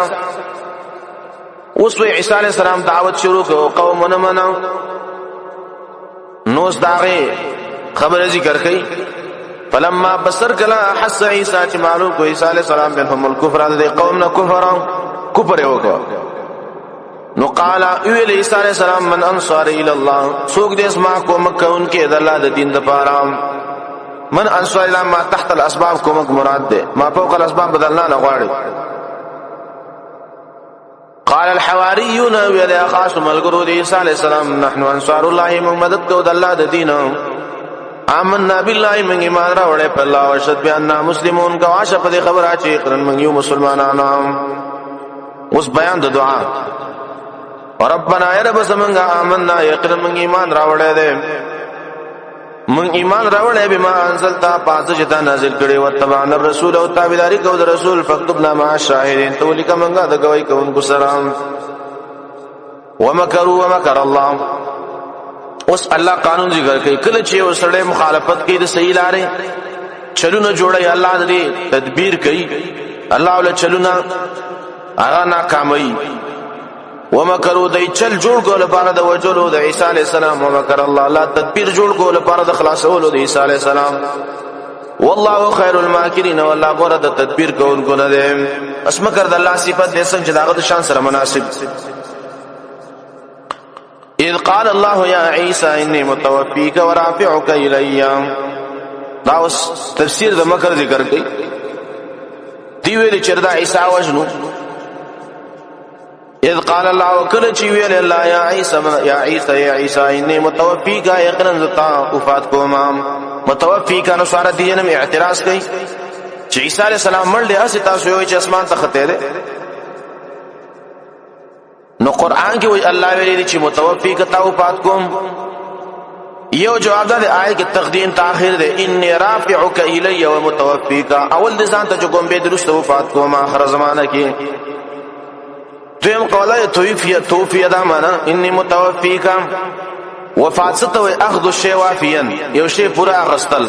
وسو عيسى عليه السلام دعوت شروع کو قوم من نوس داغه خبر ذکر کئ. فلما بصر کلا احس عيسى چې معلوم کو عيسى عليه السلام بهم الكفر د قوم نه کفر وکړه. نو قال ویل عيسى عليه السلام من انصار الى الله سوق دې اسما کو مکه انکه د الله د دین د پاره. من انصار الى ما تحت الاسباب کو مک مراد ده ما فوق الاسباب بدلنا نه غواړي. قال الحواريون ويا خاصم القرود عيسى عليه السلام نحن انصار الله من مدد کو د الله د دین. آمنا بالله من ایمان راوړې په الله او شهادت بیان مسلمون کا عاشق دې خبره چې قرن من یو مسلمانانو. اوس بیان د دعا. ربنا یا رب زمونږه آمنا یقینا من ایمان راوړې دې من ایمان راوړې بما انزلتا پاس چې تا نازل کړي او تبعنا الرسول او تابعداري کو د رسول فكتبنا مع الشاهدين تو لیکه منګه د گواہی کوونکو سره. ومکروا ومکر الله. اوس الله قانون ذکر کوي کله چې وسړې مخالفت کوي د صحیح لارې چلونه جوړي الله دې تدبیر کوي الله ول چلونه هغه ناکامي. ومکروا دای چل جوړ کول لپاره د وجلو د عیسی علی السلام ومکر الله الله تدبیر جوړ کول لپاره د خلاصولو د عیسی علی السلام. والله خیر الماکرین والله غره د تدبیر کوونکو نه دی. اسمکر د الله صفات دې څنګه داغه د شان سره مناسب. اذ قال الله يا عيسى اني متوفيك ورافعك الي. دا اوس تفسیر د مکر ذکر کوي. دی ویل چې دا عیسی وجنو اذ قال الله وكل چی ویل الله يا عيسى اني متوفيك يقينا ذتا وفات کوما. متوفيك نو سره دي نه اعتراض کوي چې عيسى عليه السلام مړ دي اسی تاسو یو چې اسمان ته خته ده. نو قران کې وی الله ویلي چې متوفيك تا وفات کوم. یو جواب ده آیت کې تقدیم تاخير ده اني رافعك الي ومتوفيك اول د ځان ته کوم به درست وفات کوم اخر زمانہ کې. دویم قوله توفی دا معنا انی متوفیکا وفات ستو اخذ الشی وافیا یو شی پورا اغستل.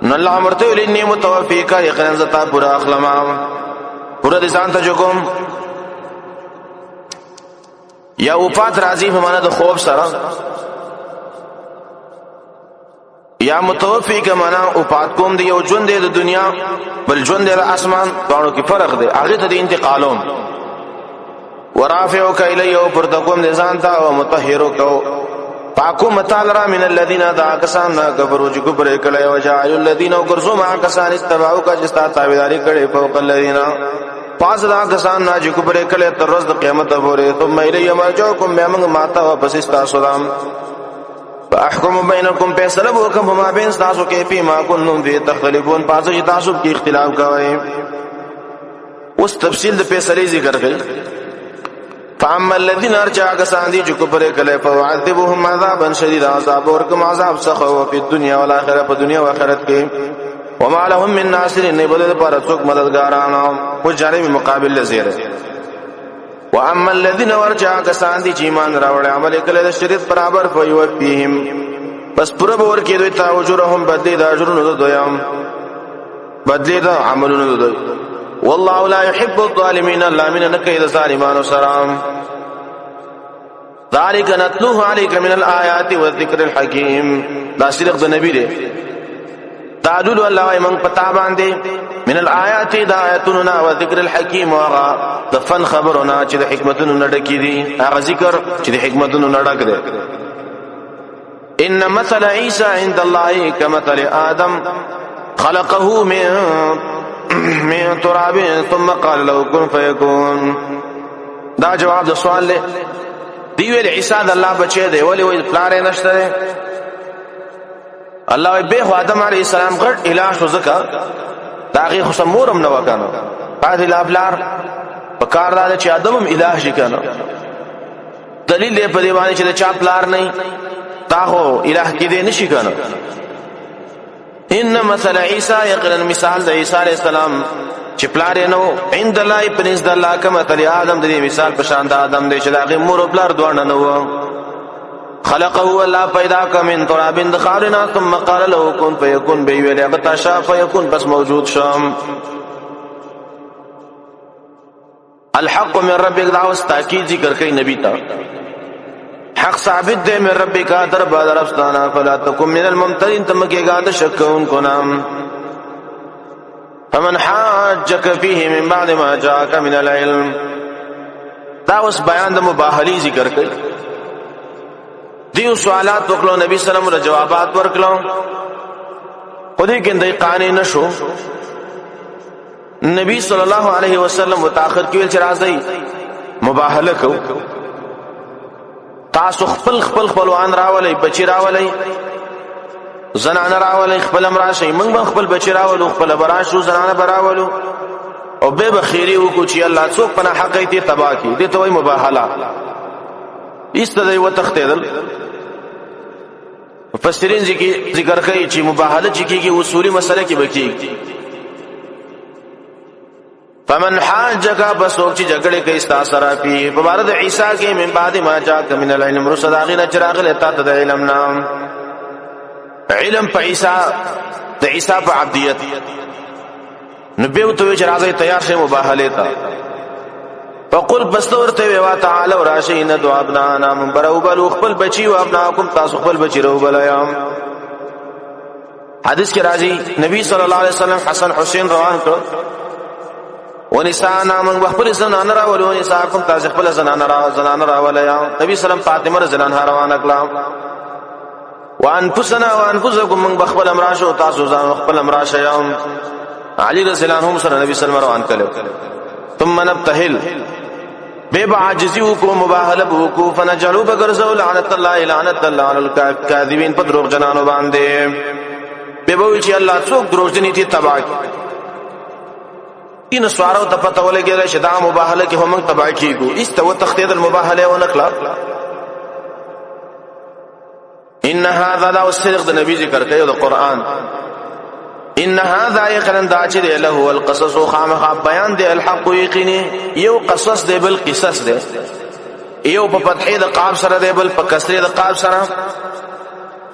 نو الله امرته ویل انی متوفیکا یقینا زتا پورا اخلما پورا د ځان ته جوګم. یا وفات راضی په معنا د خوب سره یا متوفیکا معنا وفات کوم دی یو ژوند د دنیا بل ژوند د اسمان باندې کې فرق دی هغه ته د انتقالوم. ورافعك الي وبردكم ذانتا ومطهرك پاکو متعال من الذين دا کسان کفروا چې کفر کړي او جاء الذين وغرزوا مع کسان استبعوك جستا تابعداري کړي فوق الذين پاس دا کسان چې کفر کړي تر ورځ د قیامت پورې ثم الي مرجعكم بهم ماتا واپس تاسو دام فاحكم بينكم فیصله وکم ما بین تاسو کې په ما كنتم فيه تختلفون پاس چې تاسو کې اختلاف کوي. اوس تفصیل د فیصله ذکر کړي. فاما الذين ارجع كسان دي كفر كله فوعذبهم عذابا شديدا عذاب وركم عذاب سخو في الدنيا والاخره په دنیا او آخرت کې. وما لهم من ناصر نه بده پر څوک مددګارانو په جانب مقابل لزیره. واما الذين ارجع كسان دي ایمان راوړ عمل کله د شریعت برابر فيوفيهم پس پر باور کې دوی تا اجرهم بدلی د اجرونو دویم بدلی د عملونو دوی. والله لا يحب الظالمين الله من نكيد الظالمان وسرام. ذلك نتلوه عليك من الآيات والذكر الحكيم. دا صدق د نبی دی. تعالوا الله من پتا باندې من الآيات دا آیاتنا والذكر الحكيم واغا د فن خبرنا چې د حکمتونو نډکی دي هغه ذکر چې د حکمتونو نډک دی. ان مثل عيسى عند الله كمثل آدم خلقه من تراب ثم قال له كن فيكون. دا جواب د سوال له دی ویل عیسی د الله بچی دی ولی وی پلار نشته. الله به آدم علیه السلام غټ الہ شو زکا داغه خو سمورم نه وکنه بعد الابلار په کار دا چې ادم هم الہ شي کنه. دلیل دی په دی باندې چې چا پلار نه تا هو الہ کې دی نشي کنه. ان مثل عيسى يقرن مثال د عيسى عليه السلام چې پلار نو عند الله پنځ د الله کما تل آدم د مثال په شان د آدم دی چې دغه مور او پلار دوه نه وو خلقه الله پیدا کړ من تراب د خارنا ثم قال له كن فيكون به ویل هغه شاء فيكون بس موجود شم الحق من ربك دا اوس تاکید ذکر کوي نبی ته حق ثابت دے من ربک در بعد ربستانا فلا تکن من الممترین تمکیگا دا شکون کنام فمن حاجک فیه من بعد ما جاءک من العلم دا اس بیان دا مباحلی ذکر کئی دیو سوالات وکلو نبی صلی اللہ علیہ وسلم جوابات ورکلو خودی کندی قانی نشو نبی صلی اللہ علیہ وسلم متاخر کیویل چراز دی مباحلکو تاسو خپل خپلوان راولي بچی راولي زنانه راولي خپل امراشي موږ خپل بچی راولو خپل براشو زنانه براولو او به بخیری وکړو چې الله څوک پناه حق ایت تبا کی دي ته وای مباهله ایستدای و تختیدل مفسرین ذکر کوي چې مباهله چې کیږي اصولي مسله کې بکی فمن حاجک بسوک چې جګړه کوي استاسرا پی په بار د عیسی کې من بعد ما جاءک من العلم رسداغنا چراغ لتا د علم نام علم په عیسی د عیسی په عبدیت نبی او ته چراغ تیار شه مباهله تا فقل بستورته وی تعالی راشین دعا ابنا من برو بل خپل بچی او ابناکم تاسو خپل بچی رو بلایم حدیث کې راځي نبی صلی الله علیه وسلم حسن حسین روان کړ ونساء نامن خپل زنان راول ونساء کوم تاسو خپل زنان راول یا نبی سلام فاطمه زنان روانه کړه وانفسنا وانفسکم من خپل امراشو تاسو ځان خپل امراشه یا علی رضی الله عنه سره نبی سلام روان کړه ثم نبتهل به عاجزی کو مباهله کو فنجلوا بغرزوا لعنت الله علی الکاذبین په دروغ جنانو باندې به وی چې الله څوک دروغ جنې تی تباہ ان سوارو ته پته ولګی چې دا مباهله کې هم تباہ کیږي استو تخدید المباهله ونقلا ان هذا لا الصدق د نبی ذکر کوي د قران ان هذا يقرن دا چې له القصص خامخ بیان دی الحق یقیني یو قصص دی بل قصص دی یو په فتحې د قاف سره دی بل په کسرې د قاف سره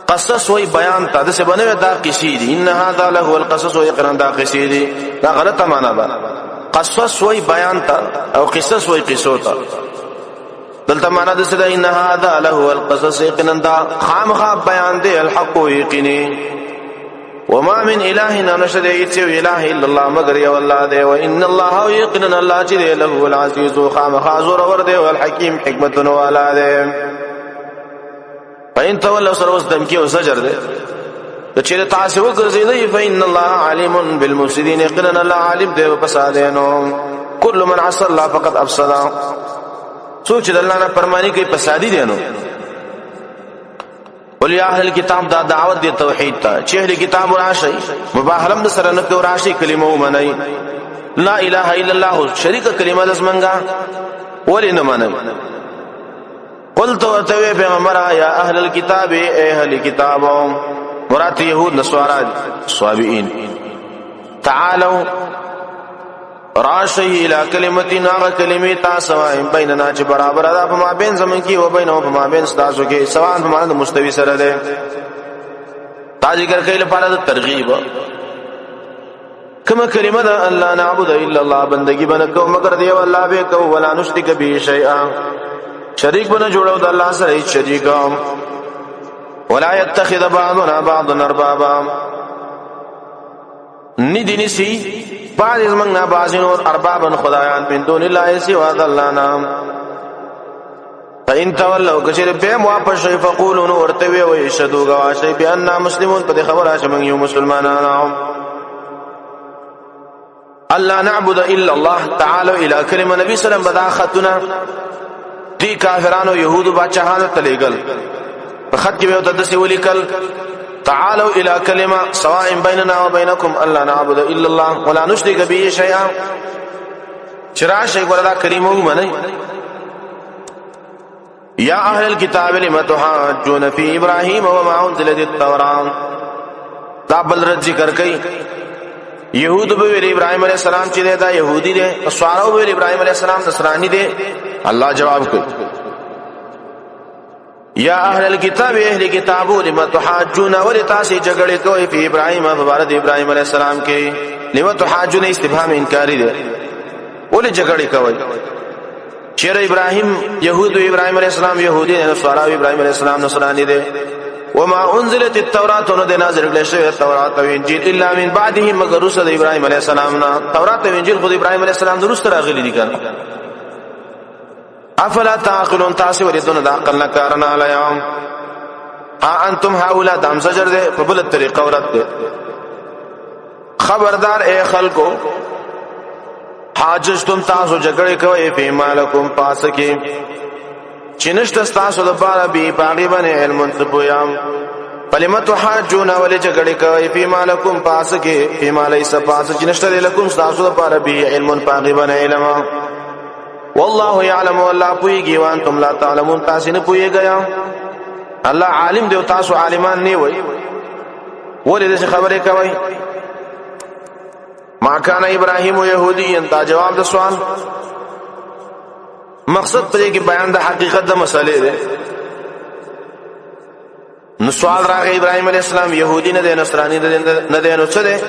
قصص وی بیان تا دسه بنوي دا قصې دي ان هذا له القصص ويقرن دا قصې دي دا غلطه معنا ده قصص وی بیان تا او قصص وی قصو تا دلته معنا ده چې ان هذا له القصص يقرن دا خامخ بیان دی الحق یقیني وما من اله نشد ایت اله الا الله مگر یو الله دی وان الله یقرن الله چې له العزیز خامخ زور ور دی او الحکیم حکمت والا دی فإن تولوا سروس دمکی او زجر دے تو چیرے تاسو وګرځیدای فإن الله علیم بالمفسدين يقينا الله عالم دے فسادینو كل من عصى الله فقد افسد سوچ د الله نه فرمانی کوي فسادی دینو ولیا اهل کتاب دا دعوت دی توحید ته چې اهل کتاب راشي مباهلم د سره نه کو راشي کلمه ومني لا اله الا الله شریک کلمه لازمنګا ولینه مني قلت ورتوی پیغمبر یا اهل الكتاب اے اهل کتابو مراد یهود نصارا صابئین تعالوا راشی الى کلمتنا کلمه تا سواء بیننا چې برابر ده په ما بین زمون کې او بینه په ما بین تاسو کې سواء په معنی مستوی سره ده تا ذکر کوي لپاره د ترغیب کما کلمه ده الله نعبد الا الله بندگی بنکو مگر دی الله به کو ولا نشرک به شیئا شریک بنا جوړو د الله سره هیڅ شریکام ولا يتخذ بعضنا بعضا اربابا ندی نسی بعض زمنا بعض اور اربابا خدایان من دون الله سوا الله نام فإن تولوا کشر به واپس شي فقولوا ورتوي ويشهدوا غواشي بأننا مسلمون په خبره چې موږ یو مسلمانان الله نعبد الا الله تعالوا الى كلمه نبی صلی الله علیه وسلم بداختنا دی کافرانو یهودو بادشاہانو تلیگل خط کې به تدسی ولیکل تعالوا الى كلمه سواء بيننا وبينكم الا نعبد الا الله ولا نشرك به شيئا چرا شي ګوردا کریمو منی یا اهل الكتاب لم تحاجون في ابراهيم وما انزلت التوراة دا بل رد ذکر کئ يهود به ابراهيم عليه السلام چې دا يهودي دي سوارو به ابراهيم عليه السلام نصراني دي الله جواب کوي یا اهل الكتاب اهل کتابو لما تحاجون ولتاسي جګړه کوي په ابراهيم مبارک ابراهيم عليه السلام کې لما تحاجون استفهام انکاری دي ولې جګړه کوي چیرې ابراهيم يهود ابراهيم عليه السلام يهودي نه سوارو ابراهيم عليه السلام نصراني دي وما انزلت التوراة ونده نازل کړل شوی تورات او انجیل الا من بعده مگر رسل ابراهيم عليه السلام نا تورات او انجیل خود ابراهيم عليه السلام درست راغلي دي کنه افلا تعقلون تاسو ورته د عقل نه کار نه الیام انتم هؤلاء دام سجر ده په بل طریقه ورته خبردار اے خلکو حاجتم تاسو جګړه کوي په مالکم پاس کې چنشت تاسو د بار بي باغي باندې علم تبويام کلمت حاجون ول جګړه کوي په مالکم پاس کې په مالای سپاس چنشت لکم تاسو د بار بي علم باغي باندې علم والله يعلم والله پويږي وانتم لا تعلمون تاسو نه پويږئ الله عالم دی او تاسو عالمان نه وي ولې دې خبره کوي ما كان ابراهيم يهوديا دا جواب د سوال مقصد پرې کې بیان د حقیقت د مسلې ده نو سوال راغی ابراهيم عليه السلام يهودي نه دي نصراني نه دي نو څه ده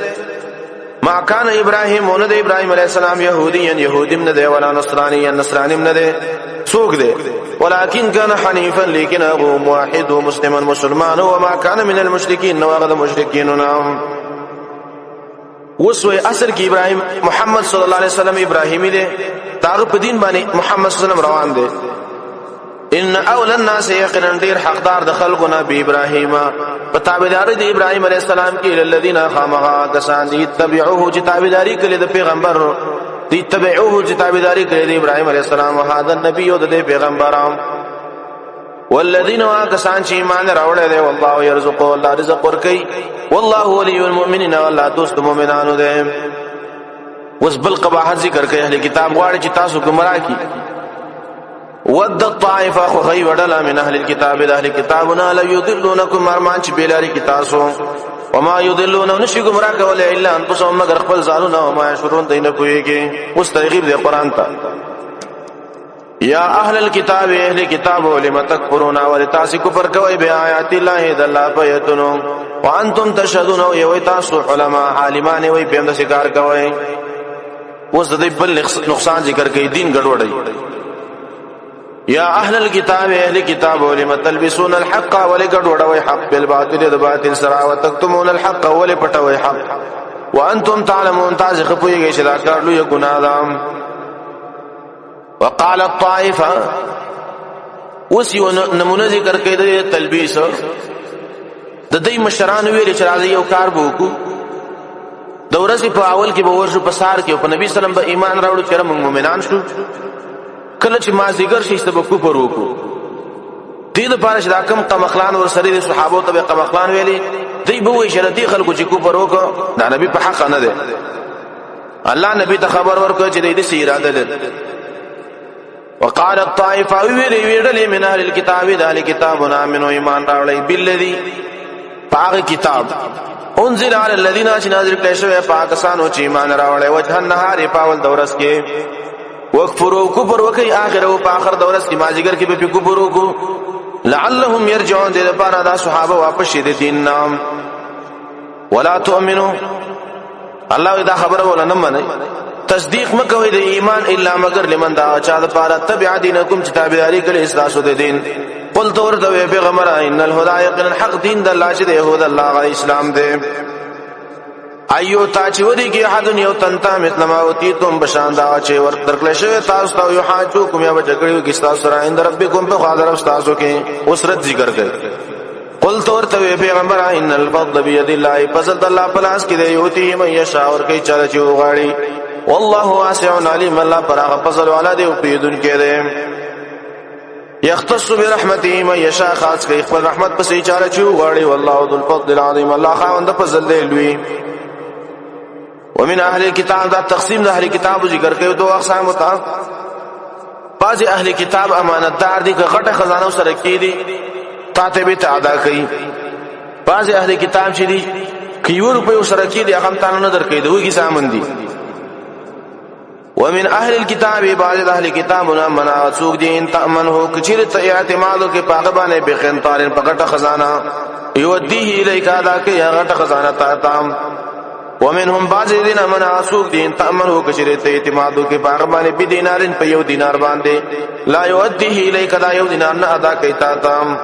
ما كان ابراهيم ونه د ابراهيم عليه السلام يهوديا يهودي نه دي ولا نصراني نصراني نه دي سوق ده ولكن كان حنيفا لكن هو موحد ومسلما مسلمان وما كان من المشركين وغد مشركين نعم وسوي اصل کې ابراهيم محمد صلى الله عليه وسلم ابراهيمي دي تاغ په دین باندې محمد صلی الله علیه وسلم روان دي ان اول الناس يقرن دير حقدار د خلقنا بابراهيم فتابعدار د ابراهيم عليه السلام کې الذين خامغا کسان دي تبعوه جتابداري کړي د پیغمبر دي تبعوه جتابداري کړي د ابراهيم عليه السلام او هذا النبي او د پیغمبرام والذين واكسان چې ایمان راوړل دي والله يرزق الله رزق ورکي والله ولي المؤمنين والله دوست مؤمنانو دي وس بل قباحت ذکر کوي اهل کتاب غواړي چې تاسو گمراه کی ود الطائفه خو غي وډلا من اهل الكتاب اهل کتابنا لا يضلونكم ارمان چې بیلاری کی تاسو وما يضلون نشي گمراه کول الا انفسهم مگر خپل ځانونه او ما شرون دینه کويږي اوس ترغیب دی قران ته یا اهل الكتاب اهل کتاب ولم تکفرون ولتاسو کفر کوي بیاات الله د الله پیتونو وانتم تشهدون او تاسو علما عالمان وي په دې کار کوي اوس د بل نقصان ذکر کوي دین ګډوډي یا اهل الكتاب اهل کتاب ولم تلبسون الحق ولګډوډوي حق بالباطل د باطل سره وتكتمون الحق ولپټوي حق وانتم تعلمون تاسو خپويږئ چې دا کار لوی ګناه ده وقال الطائفه وسيو نمونه ذکر کوي د تلبیس د دې مشران ویل چې راځي یو کار وکړو د ورځې په اول کې به ورشو په سار کې په نبی سلام به ایمان راوړو چې موږ مؤمنان شو کله چې ما زیګر شي څه به کوپر وکړو دې لپاره چې دا کم قمخلان ور سره د صحابو ته قمخلان ویلي دوی به وي شرطي خلکو چې کوپر وکړو دا نبی په حق نه ده الله نبی ته خبر ورکړ چې دې سي اراده ده وقال الطائفه ویل من اهل الكتاب ذلك كتابنا من ایمان راوړی بالذي پاک کتاب انزل على الذين نازل کړي شوی پاکستانو چې ایمان راوړی وجه النهار پاول دورس کې وکفروا کفر وکي اخر او په اخر دورس کې ماجګر کې به کفر وکړو لعلهم يرجعون دې لپاره دا صحابه واپس شي د دین نام ولا تؤمنوا الله دا خبره ولا نه مني تصدیق مکوئ د ایمان الا مگر لمن دا چا د پاره تبع دینکم چې تابعداري کړي اساس د دین قل تو ورته پیغمبر ان الهدى يقين الحق دین د الله چې د يهود الله غي اسلام دی ايو تا چې ودی کې حد یو تنتا مثل ما اوتی تم بشاندا چې ور درکل شوی تاسو ته یو حاجو کوم یا جګړیو کې تاسو سره اند ربکم په خاطر تاسو کې اسرت ذکر کړي قل تو ورته پیغمبر ان الفضل بيد الله فضل الله پلاس کې دی اوتی من یشاء ور کوي چاله چې وغاړي والله واسع علیم الله پراغه فضل والا دی او پیدون کې دی یختص برحمته من یشاء خاص کوي خپل رحمت په سي چاره چې وغاړي والله ذو الفضل العظیم الله خاوند فضل دی لوی ومن اهل الكتاب دا تقسیم د اهل کتاب ذکر کوي دوه اقسام وتا بعض اهل کتاب امانتدار دي غټه خزانه سره کې دي تاته به ادا کوي بعض اهل کتاب چې دي کیو روپیو سره کې دي هغه تاسو نه درکې دوی سامان دي ومن اهل الكتاب بعض اهل کتابنا من اسوق دین تامنه کچیر ته اعتمادو کې پاغه باندې بخنطار پکټه خزانه یودیه الیک ادا کې هغه خزانه تام ومنهم بعض الذين من اسوق دین تامنه کچیر ته اعتمادو کې پاغه باندې به دینارن په یو دینار باندې لا یودیه الیک دا یو دینار نه ادا کوي تام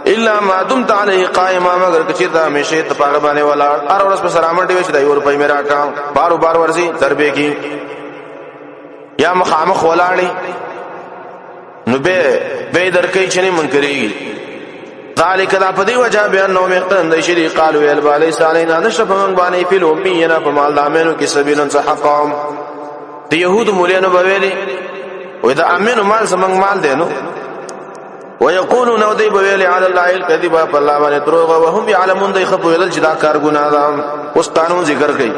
الا ما دمت عليه قائما مگر کچیر دا همیشه ته پاغه باندې ولا هر ورځ په سلامت دی چې دا یو روپۍ میرا کا بار بار ورزي دربه کی یا مخامخ ولاړی نو به درکې چې نه منکرېږي ذالک دا په دی وجه بیان نو مختن د شری قالو ال بالی سالینا نشف من باندې فی الامینا په مال دامنو کې سبیلن صحقام د يهود مولانو بویلی و دا امنو مال سمنګ مال دینو ويقولون ودي بویلی علی الله الكذب فالله باندې دروغ وهم يعلمون دی خپو ول جدا کار ګنا ده اوس قانون ذکر کوي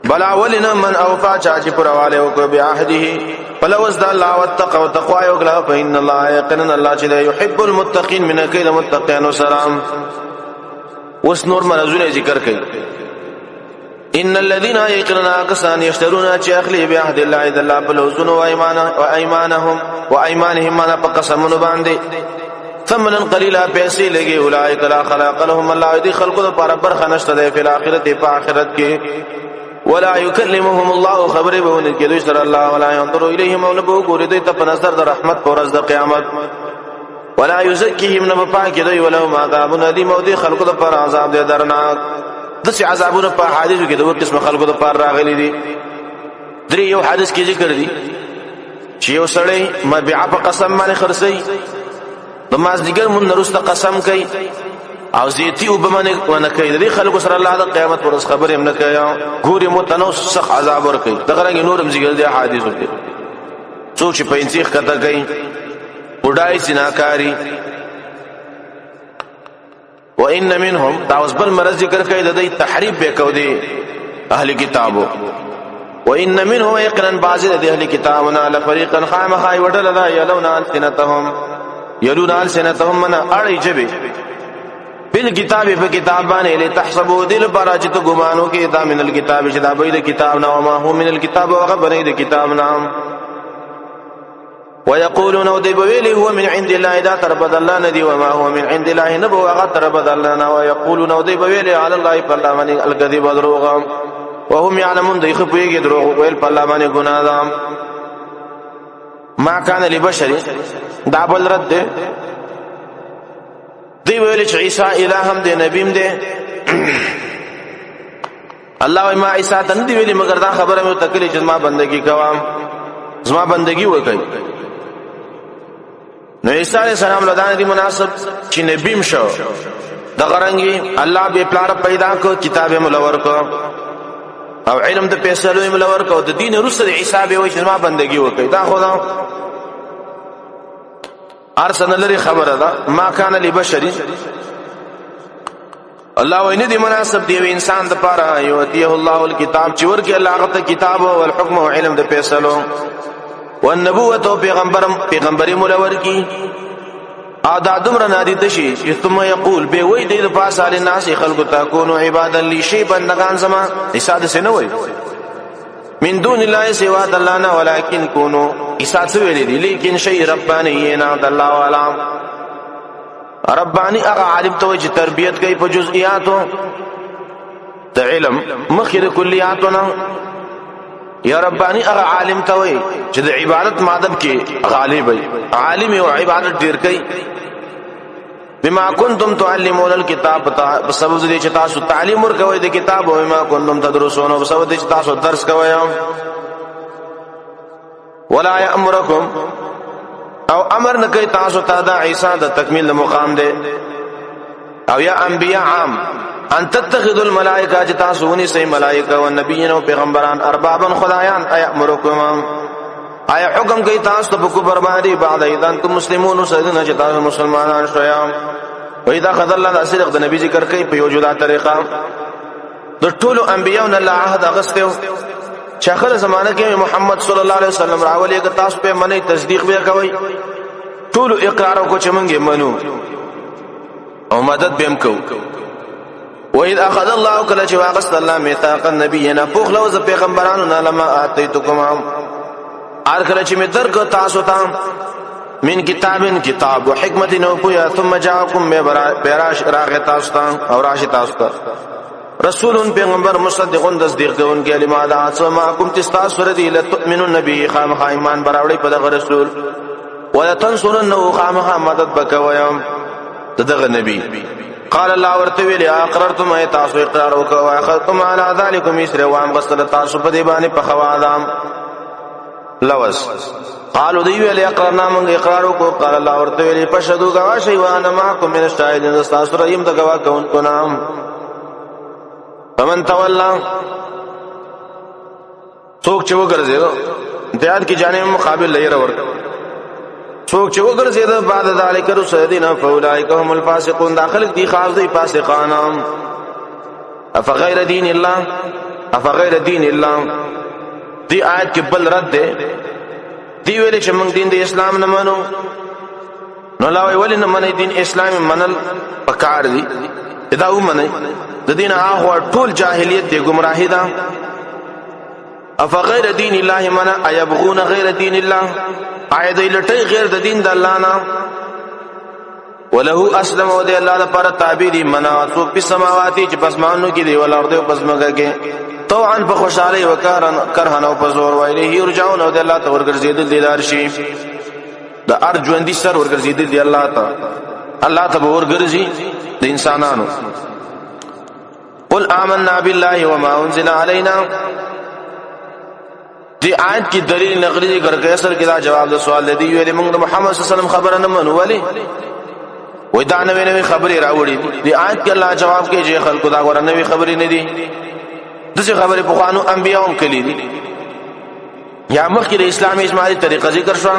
بلا ولنا من اوفا چاچی پرواله او کو بعهده فلوز د الله وتقوا تقوا او کلا فإن الله يقين الله چې يحب المتقين من كيد المتقين والسلام وس نور مرزونه ذکر کوي ان الذين يقرنا كسان يشترون چې اخلي بعهد الله اذا الله بلوزن وايمانهم ما قسمون باندې ثمنا قليلا پیسې لګي اولئک لا خلاق لهم الله دي خلقو پر برخه نشته د اخرت په اخرت کې ولا يكلمهم الله خبر بون کې دوی الله ولا ينظر اليهم ونبو ګورې دوی ته په نظر د رحمت پر ورځ د قیامت ولا يزكيهم نب پاک دوی ولهم عذاب الیم او دي خلقو پر عذاب دي درناک دغه عذابونه په حدیثو کې دوه قسم خلقو پر راغلي دي درې یو حدیث کې ذکر دي چې یو سړی مبيع په قسم باندې خرسي نماز دیګر مون نرسته قسم کوي او زیتی وبمنه ونه کوي د خلکو سره الله د قیامت پر خبر هم نه کوي ګوري متنوس سخت عذاب ور کوي دغه رنګ نورم ذکر دي حدیثو کې څوک په انسیخ کته کوي وډای سناکاری وان منهم تعوذ مرض ذکر کوي د دې تحریف به کو دي اهل کتابو وان منهم يقرن بعض د اهل کتابنا لفريقا خامخای وډل لا يلون السنتهم من اړي جبه بل کتاب په کتاب باندې له تحسبوا دل براجت ګمانو کې دا من الكتاب چې دا به د کتاب نه او ما هو من الكتاب او غبره د کتاب نه ويقولون ودبويل هو من عند الله دا تربد الله ندي وما هو من عند الله نبو غتربد الله ويقولون ودبويل على الله فلا من الكذب دروغ وهم يعلمون دی خپويږي دروغ ویل په الله باندې ګناه ده ما كان لبشر دا بل رد ده دی ویل چې عیسی الہم دی نبیم دی الله ما عیسی ته دی ویلي مگر دا خبره مې تکلی چې ما بندگی کوم زما بندگی وکړي نو عیسی علیہ السلام لدان دی مناسب چې نبیم شو د غرنګي الله به پلار پیدا کو کتاب ملور کو او علم د پیسلو ملور کو د دین رسل عیسی به وي چې ما بندگی وکړي دا خدا ارسل لري خبره ده ما کان لبشر الله ویني دي مناسب دی انسان د پاره یوتیه الله الكتاب چې ورکی الله غته کتاب او الحكم او علم د فیصلو والنبوه او پیغمبري مولور کی ادا دمر نادي دشي ثم يقول به وی د پاسه الناس خلق تكونوا عبادا لي شي بندگان زما اساده سنوي من دون الله سوا الله ولكن كونوا اساس ویل دي لیکن شی ربانی نه الله والا ربانی هغه عالم ته چې تربيت کوي په جزئیاتو د علم مخیر کلیاتنا یا ربانی هغه عالم ته وي چې د عبادت مادب کې غالب وي عالم او عبادت ډیر کوي بما كنتم تعلمون الكتاب بسبب دې چې تاسو تعلیم ورکوي د کتاب او بما كنتم تدرسون او بسبب دې چې تاسو درس کوي ولا يأمركم او امر نه کوي تاسو ته د عیسی د تکمیل مقام دی او یا انبیاء عام ان تتخذوا الملائکه چې تاسو ونی سي ملائکه او نبیین او پیغمبران اربابا خدایان ایامرکم آیا حکم کوي تاسو ته په بربادي بعد اذا انتم مسلمون سيدنا چې تاسو مسلمانان شویا و اذا خذ الله الصدق د نبی ذکر کوي په یو جدا طریقه د ټولو انبیانو نه عهد اغستو چې اخر زمانه کې محمد صلی الله علیه وسلم راولي که تاسو په منی تصدیق بیا کوي ټول اقرار کو چې مونږه منو او مدد بهم کو وَإِذْ أَخَذَ اللَّهُ كَلَّ چې واغست الله میثاق النبیین پوخلو ز پیغمبرانو نه لما اتیتکم ار کله چې می درک تاسو ته من کتابن کتاب او حکمت نو پویا ثم جاءکم بیراش راغ تاسو ته او راش تاسو ته رسول پیغمبر مصدقون تصدیق کوونکی کلمات اسو ما کوم تاسو سره دی لتؤمنون نبی خامخ ایمان براوړی په دغه رسول ولا تنصرنه خامخ مدد بکویم دغه نبی قال الله ورته ویل اقررتم ای تاسو اقرار وکاو اخذتم على ذلكم اسر وام غسل تاسو په دی باندې په خوادام لوس قالوا دی ویل اقرارنا من اقرار وکاو قال الله ورته ویل پشهدوا گواهی وانا معكم من الشاهدين تاسو ریم د گواه کوونکو نام فمن تولى څوک چې وګرځي دیات کی جانب مقابل لیر ورک څوک چې وګرځي د بعد ذلک رسدین فاولئک هم الفاسقون داخل دي خاص دي فاسقان افغیر دین الله دی آیت کې بل رد ده دی ویل چې موږ دین د اسلام نه منو نو لا ویل نه منې دین اسلام منل پکار دي دا ومنه د دین هغه ټول جاهلیت دی گمراهی ده افغیر دین الله من ایبغون غیر دین الله عید لټی غیر د دین د الله نه وله اسلم او دی الله لپاره تابع دي مناسوب په سماواتی چې پسمانو کې دی ول ارض او پسمګه کې طوعا په خوشاله وکارن کرهن او په زور وایله یرجعون او دی الله ته ورګرځیدل دي دارشي د ارجوندي سر ورګرځیدل دي الله ته ورګرځي د انسانانو قل آمنا بالله وما انزل علينا دی آیت کی دلیل نقلی ذکر کړي اصل کې دا جواب د سوال دی ویلي موږ محمد صلی الله علیه وسلم خبره نه منو ولی وې دا نوې خبرې راوړي دی آیت کې الله جواب کوي چې خلکو دا غوړه نوې خبرې نه دي دغه خبرې په قانون انبیاء هم کړي دي یا مخکې د اسلامي اجماعي طریقه ذکر شو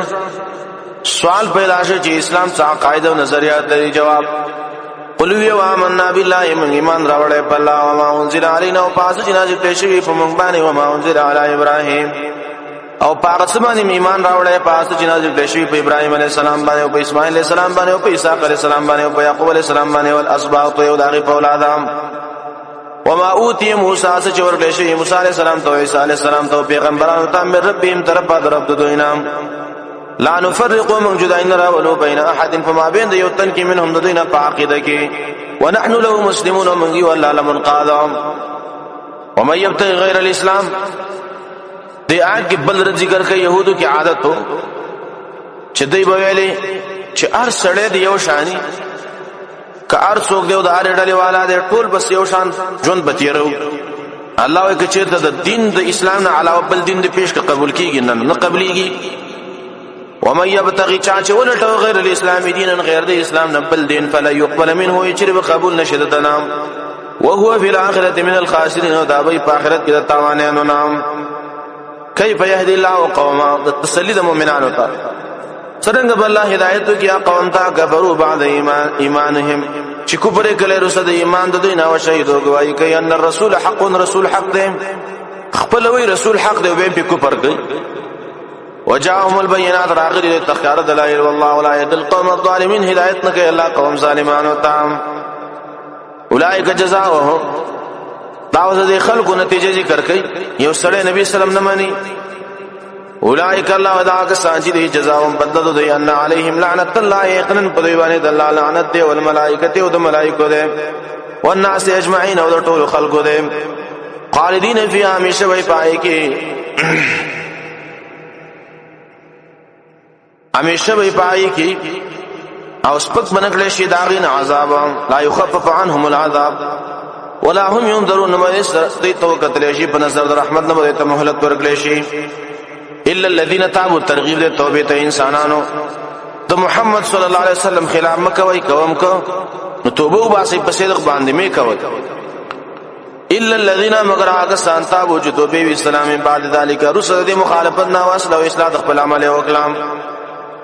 سوال پیدا شو چې اسلام څه عقاید او نظریات لري جواب قلوی و آمنا بالله من ایمان راوڑے پا اللہ وما انزل علینا و پاس جنازی پیشوی پا منگبانی وما انزل علی ابراہیم او پاقسمانی ایمان راوڑے پاس جنازی پیشوی پا ابراہیم علیہ السلام بانے و پا اسماعیل علیہ السلام بانے و پا اسحاق علیہ السلام بانے و پا یعقوب علیہ السلام بانے والاسباط و داغی پولادام وما اوتی موسیٰ سچور پیشوی موسیٰ علیہ السلام تو عیسیٰ علیہ السلام تو پیغمبران تا من ربیم تربا درب دو انام لا نفرق من جدائن راولو بین احد فما بین دیو تنکی منهم ددوینا پا عقیدہ کی ونحن له مسلمون ومنگی واللہ لمنقاضا ومن یبتغی غیر الاسلام دی آیت کی بل رد ذکر که یهودو کی عادت ہو چه دی بویلی چه ار سڑے دی یو شانی که ار سوک دیو دا ار ڈالی والا دی طول بس یو شان جون بتیرو اللہ وی که چیرتا دا دین دا اسلام نا علاوہ بل دین دی پیش که قبول کی گی نا قبلی گی ومن يبتغي چاچ ولټو غیر الاسلام دينا غیر د اسلام نبل دین فلا يقبل منه يجرب قبول نشد دنام وهو في الاخره من الخاسرين ودابي په اخرت کې د تاوانانو نام كيف يهدي الله قوما تسلید مؤمنانو ته څنګه بل الله هدایت کی قوم ته کفروا بعد ایمانهم چې کفر کله رسد ایمان د دوی نه او شهیدو گواہی کوي ان الرسول حق رسول حق دی خپل وی رسول حق دی به په کفر کوي وجاءهم البينات راغلي للتخيار دلائل والله لا يهدي القوم الظالمين هدايتنا كي الله قوم ظالمان وتام اولئك جزاؤهم داوود دي خلق نتیجه ذکر کوي یو سړی نبی سلام نه مانی اولئك الله وداك ساجد جزاؤهم بدل دي ان عليهم لعنه الله يقنن بدوانه د الله لعنت دي والملائکه او د ملائکه دي والناس اجمعين او د ټول خلق دي خالدين فيها همیشه وي پای کې همیشه وی پای کی او سپک بنکړي شي داغین عذاب لا يخفف عنهم العذاب ولا هم ينظرون مېس دې تو کتل شي په نظر رحمت نه ته مهلت ورکړي شي الا الذين تابوا ترغيب دې توبه ته انسانانو د محمد صلی الله علیه وسلم خلاف مکوي کوم کو نو توبه وباسي په صدق باندې می کوي الا الذين مگر هغه سان تابوا چې توبه وی اسلام بعد ذلك رسل دې مخالفت نه واسلو اصلاح خپل عمل او کلام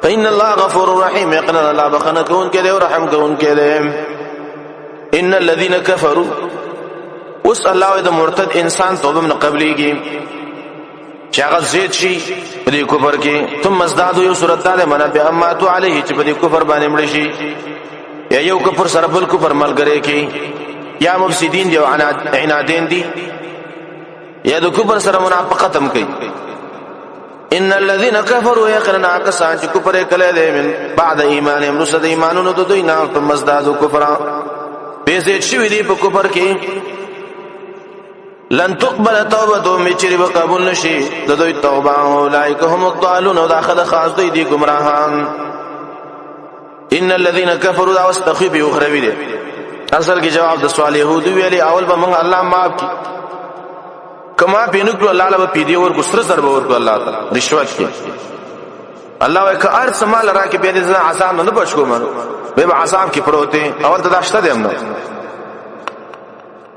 فإن الله غفور رحيم يقنا الله بخنه كون كده ورحم كون كده ان الذين كفروا وس الله اذا مرتد انسان توبه من قبليږي چاغه زید شي په دې کفر کې ثم ازدادوا یو صورت ده منه به اماتو علیه چې په دې کفر باندې مړ شي یا یو کفر سره بل کفر ملګری کې یا مفسدین دی او عنادین دی یا د کفر سره منافقت هم کوي. ان الذين كفروا يقرنا كسان چې کفر کړي دي من بعد ایمانهم رسد ایمانونو د دوی نه په مزداد کفر به زه شي دی په کفر کې لن تقبل توبتهم چې به قبول نشي د دوی توبه اولئک هم الضالون او داخله خاص دی گمراهان. ان الذين كفروا واستخفوا اخروی دي اصل کې جواب د سوال يهودي ویلي اول به موږ الله معاف کی کما پینکلو الله له پیډي اور کو سر ضرب اور کو الله تعالی رشوت کې الله وک ار سمال را کې به دې عذاب نه بچو مانو به عذاب کې پروته اول تداشته دې امنو.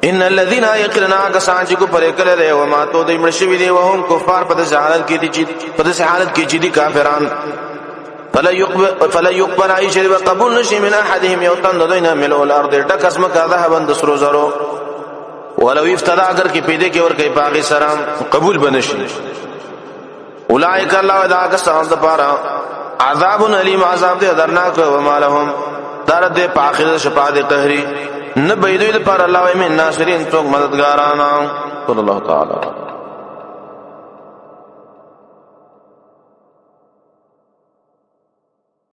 ان الذين يقرنا كسان چې کو پرې کړه دې او ما ته دې مرشي دي وهم کفار په دې حالت کې دي چې په دې حالت کې چې دي کافران فلا يقبل اي شيء قبول نشي من احدهم يوتن دوینا ملو الارض ډکس مکه ذهبا د سرو زرو ولو افتدا اگر کې پیدا کې ور کوي باغی سلام قبول بنشي. اولئک الله اذا کسان د پارا عذاب الیم عذاب دې درناک او مالهم درد په اخرت شفاعت قهری نه بيدوی د پارا الله و من ناصرین څوک مددګاران. صلی الله تعالی